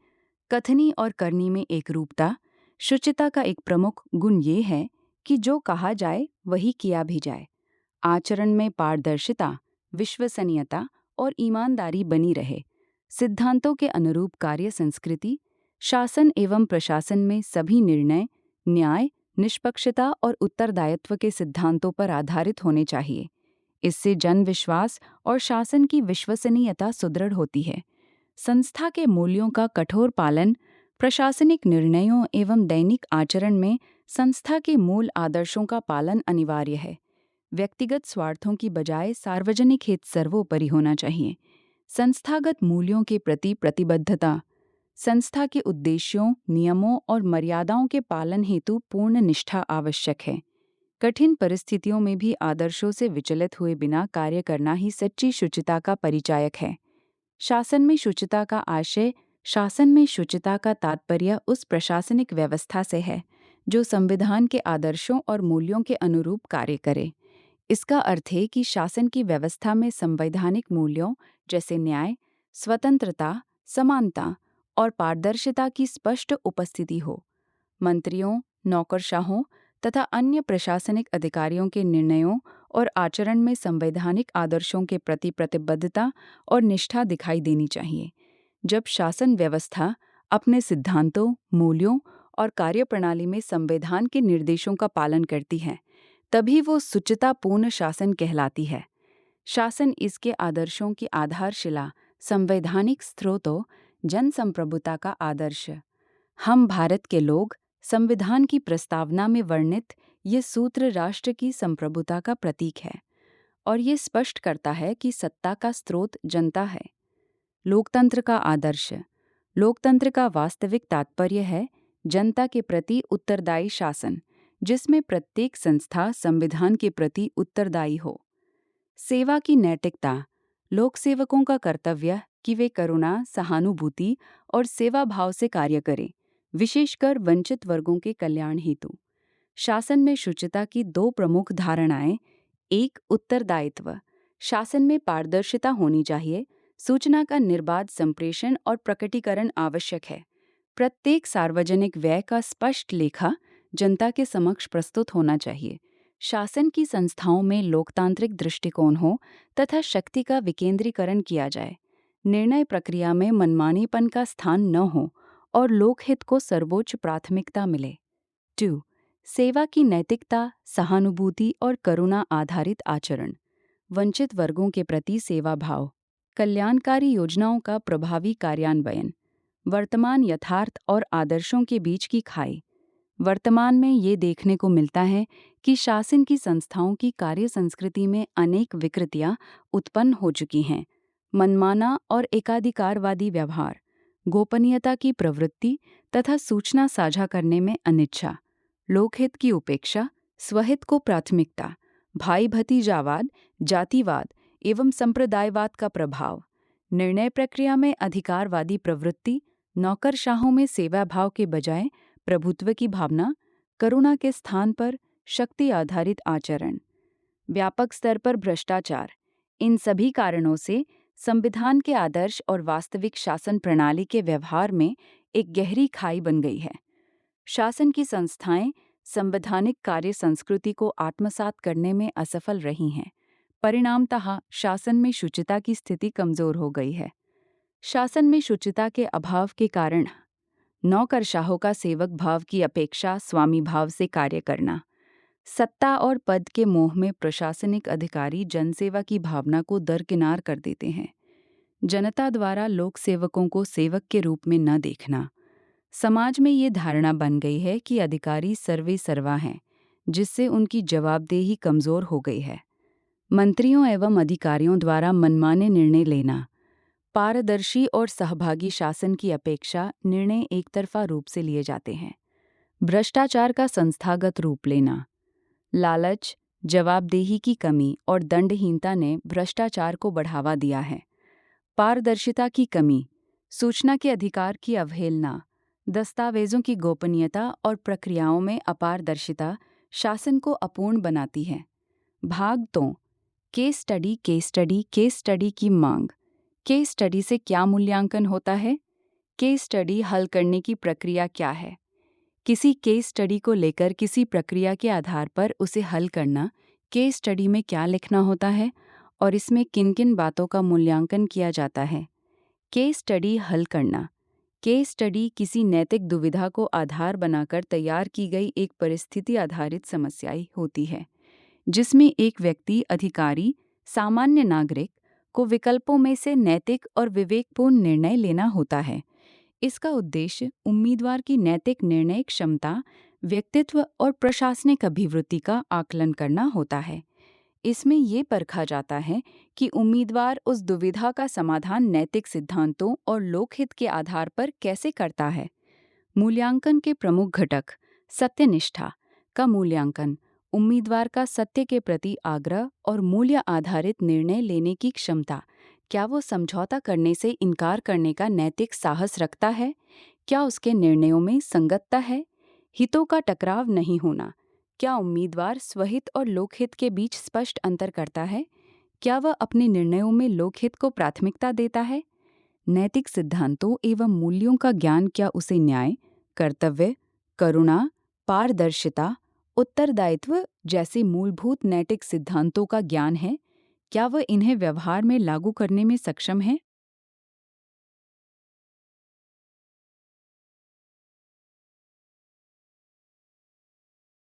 कथनी और करनी में एकरूपता। शुचिता का एक प्रमुख गुण ये है कि जो कहा जाए वही किया भी जाए। आचरण में पारदर्शिता, विश्वसनीयता और ईमानदारी बनी रहे। सिद्धांतों के अनुरूप कार्य संस्कृति। शासन एवं प्रशासन में सभी निर्णय न्याय, निष्पक्षता और उत्तरदायित्व के सिद्धांतों पर आधारित होने चाहिए। इससे जन विश्वास और शासन की विश्वसनीयता सुदृढ़ होती है। संस्था के मूल्यों का कठोर पालन। प्रशासनिक निर्णयों एवं दैनिक आचरण में संस्था के मूल आदर्शों का पालन अनिवार्य है। व्यक्तिगत स्वार्थों की बजाय सार्वजनिक हित सर्वोपरि होना चाहिए। संस्थागत मूल्यों के प्रति प्रतिबद्धता। संस्था के उद्देश्यों, नियमों और मर्यादाओं के पालन हेतु पूर्ण निष्ठा आवश्यक है। कठिन परिस्थितियों में भी आदर्शों से विचलित हुए बिना कार्य करना ही सच्ची शुचिता का परिचायक है। शासन में शुचिता का आशय। शासन में शुचिता का तात्पर्य उस प्रशासनिक व्यवस्था से है जो संविधान के आदर्शों और मूल्यों के अनुरूप कार्य करे। इसका अर्थ है कि शासन की व्यवस्था में संवैधानिक मूल्यों जैसे न्याय, स्वतंत्रता, समानता और पारदर्शिता की स्पष्ट उपस्थिति हो। मंत्रियों, नौकरशाहों तथा अन्य प्रशासनिक अधिकारियों के निर्णयों और आचरण में संवैधानिक आदर्शों के प्रति प्रतिबद्धता और निष्ठा दिखाई देनी चाहिए। जब शासन व्यवस्था अपने सिद्धांतों, मूल्यों और कार्यप्रणाली में संविधान के निर्देशों का पालन करती है, तभी वो शुचितापूर्ण शासन कहलाती है। शासन इसके आदर्शों की आधारशिला, संवैधानिक स्रोतों, जनसंप्रभुता का आदर्श। हम भारत के लोग संविधान की प्रस्तावना में वर्णित ये सूत्र राष्ट्र की संप्रभुता का प्रतीक है और ये स्पष्ट करता है कि सत्ता का स्रोत जनता है। लोकतंत्र का आदर्श। लोकतंत्र का वास्तविक तात्पर्य है जनता के प्रति उत्तरदायी शासन, जिसमें प्रत्येक संस्था संविधान के प्रति उत्तरदायी हो। सेवा की नैतिकता। लोक सेवकों का कर्तव्य कि वे करुणा, सहानुभूति और सेवा भाव से कार्य करें, विशेषकर वंचित वर्गों के कल्याण हेतु। शासन में शुचिता की दो प्रमुख धारणाएं। एक, उत्तरदायित्व। शासन में पारदर्शिता होनी चाहिए। सूचना का निर्बाध संप्रेषण और प्रकटीकरण आवश्यक है। प्रत्येक सार्वजनिक व्यय का स्पष्ट लेखा जनता के समक्ष प्रस्तुत होना चाहिए। शासन की संस्थाओं में लोकतांत्रिक दृष्टिकोण हो तथा शक्ति का विकेंद्रीकरण किया जाए। निर्णय प्रक्रिया में मनमानीपन का स्थान न हो और लोकहित को सर्वोच्च प्राथमिकता मिले। 2. सेवा की नैतिकता, सहानुभूति और करुणा आधारित आचरण। वंचित वर्गों के प्रति सेवा भाव। कल्याणकारी योजनाओं का प्रभावी कार्यान्वयन। वर्तमान यथार्थ और आदर्शों के बीच की खाई। वर्तमान में ये देखने को मिलता है कि शासन की संस्थाओं की कार्य संस्कृति में अनेक विकृतियां उत्पन्न हो चुकी हैं। मनमाना और एकाधिकारवादी व्यवहार, गोपनीयता की प्रवृत्ति तथा सूचना साझा करने में अनिच्छा, लोकहित की उपेक्षा, स्वहित को प्राथमिकता, भाई भतीजावाद, जातिवाद एवं संप्रदायवाद का प्रभाव, निर्णय प्रक्रिया में अधिकारवादी प्रवृत्ति, नौकरशाहों में सेवा भाव के बजाय प्रभुत्व की भावना, करुणा के स्थान पर शक्ति आधारित आचरण, व्यापक स्तर पर भ्रष्टाचार। इन सभी कारणों से संविधान के आदर्श और वास्तविक शासन प्रणाली के व्यवहार में एक गहरी खाई बन गई है। शासन की संस्थाएं संवैधानिक कार्य संस्कृति को आत्मसात करने में असफल रही हैं। परिणामतः शासन में शुचिता की स्थिति कमजोर हो गई है। शासन में शुचिता के अभाव के कारण नौकरशाहों का सेवक भाव की अपेक्षा स्वामी भाव से कार्य करना, सत्ता और पद के मोह में प्रशासनिक अधिकारी जनसेवा की भावना को दरकिनार कर देते हैं। जनता द्वारा लोक सेवकों को सेवक के रूप में न देखना। समाज में ये धारणा बन गई है कि अधिकारी सर्वे सर्वा हैं, जिससे उनकी जवाबदेही कमजोर हो गई है। मंत्रियों एवं अधिकारियों द्वारा मनमाने निर्णय लेना, पारदर्शी और सहभागी शासन की अपेक्षा निर्णय एकतरफा रूप से लिए जाते हैं। भ्रष्टाचार का संस्थागत रूप लेना, लालच, जवाबदेही की कमी और दंडहीनता ने भ्रष्टाचार को बढ़ावा दिया है। पारदर्शिता की कमी, सूचना के अधिकार की अवहेलना, दस्तावेजों की गोपनीयता और प्रक्रियाओं में अपारदर्शिता शासन को अपूर्ण बनाती है। भाग 2, case study case study case study की मांग। केस स्टडी से क्या मूल्यांकन होता है? केस स्टडी हल करने की प्रक्रिया क्या है? किसी केस स्टडी को लेकर किसी प्रक्रिया के आधार पर उसे हल करना, केस स्टडी में क्या लिखना होता है और इसमें किन किन बातों का मूल्यांकन किया जाता है? केस स्टडी हल करना। केस स्टडी किसी नैतिक दुविधा को आधार बनाकर तैयार की गई एक परिस्थिति आधारित समस्या होती है, जिसमें एक व्यक्ति, अधिकारी, सामान्य नागरिक को विकल्पों में से नैतिक और विवेकपूर्ण निर्णय लेना होता है। इसका उद्देश्य उम्मीदवार की नैतिक निर्णय क्षमता, व्यक्तित्व और प्रशासनिक अभिवृत्ति का आकलन करना होता है। इसमें ये परखा जाता है कि उम्मीदवार उस दुविधा का समाधान नैतिक सिद्धांतों और लोकहित के आधार पर कैसे करता है। मूल्यांकन के प्रमुख घटक। सत्यनिष्ठा का मूल्यांकन उम्मीदवार का सत्य के प्रति आग्रह और मूल्य आधारित निर्णय लेने की क्षमता। क्या वो समझौता करने से इनकार करने का नैतिक साहस रखता है? क्या उसके निर्णयों में संगतता है? हितों का टकराव नहीं होना। क्या उम्मीदवार स्वहित और लोकहित के बीच स्पष्ट अंतर करता है? क्या वह अपने निर्णयों में लोकहित को प्राथमिकता देता है? नैतिक सिद्धांतों एवं मूल्यों का ज्ञान क्या उसे न्याय, कर्तव्य, करुणा, पारदर्शिता, उत्तरदायित्व जैसे मूलभूत नैतिक सिद्धांतों का ज्ञान है? क्या वह इन्हें व्यवहार में लागू करने में सक्षम है?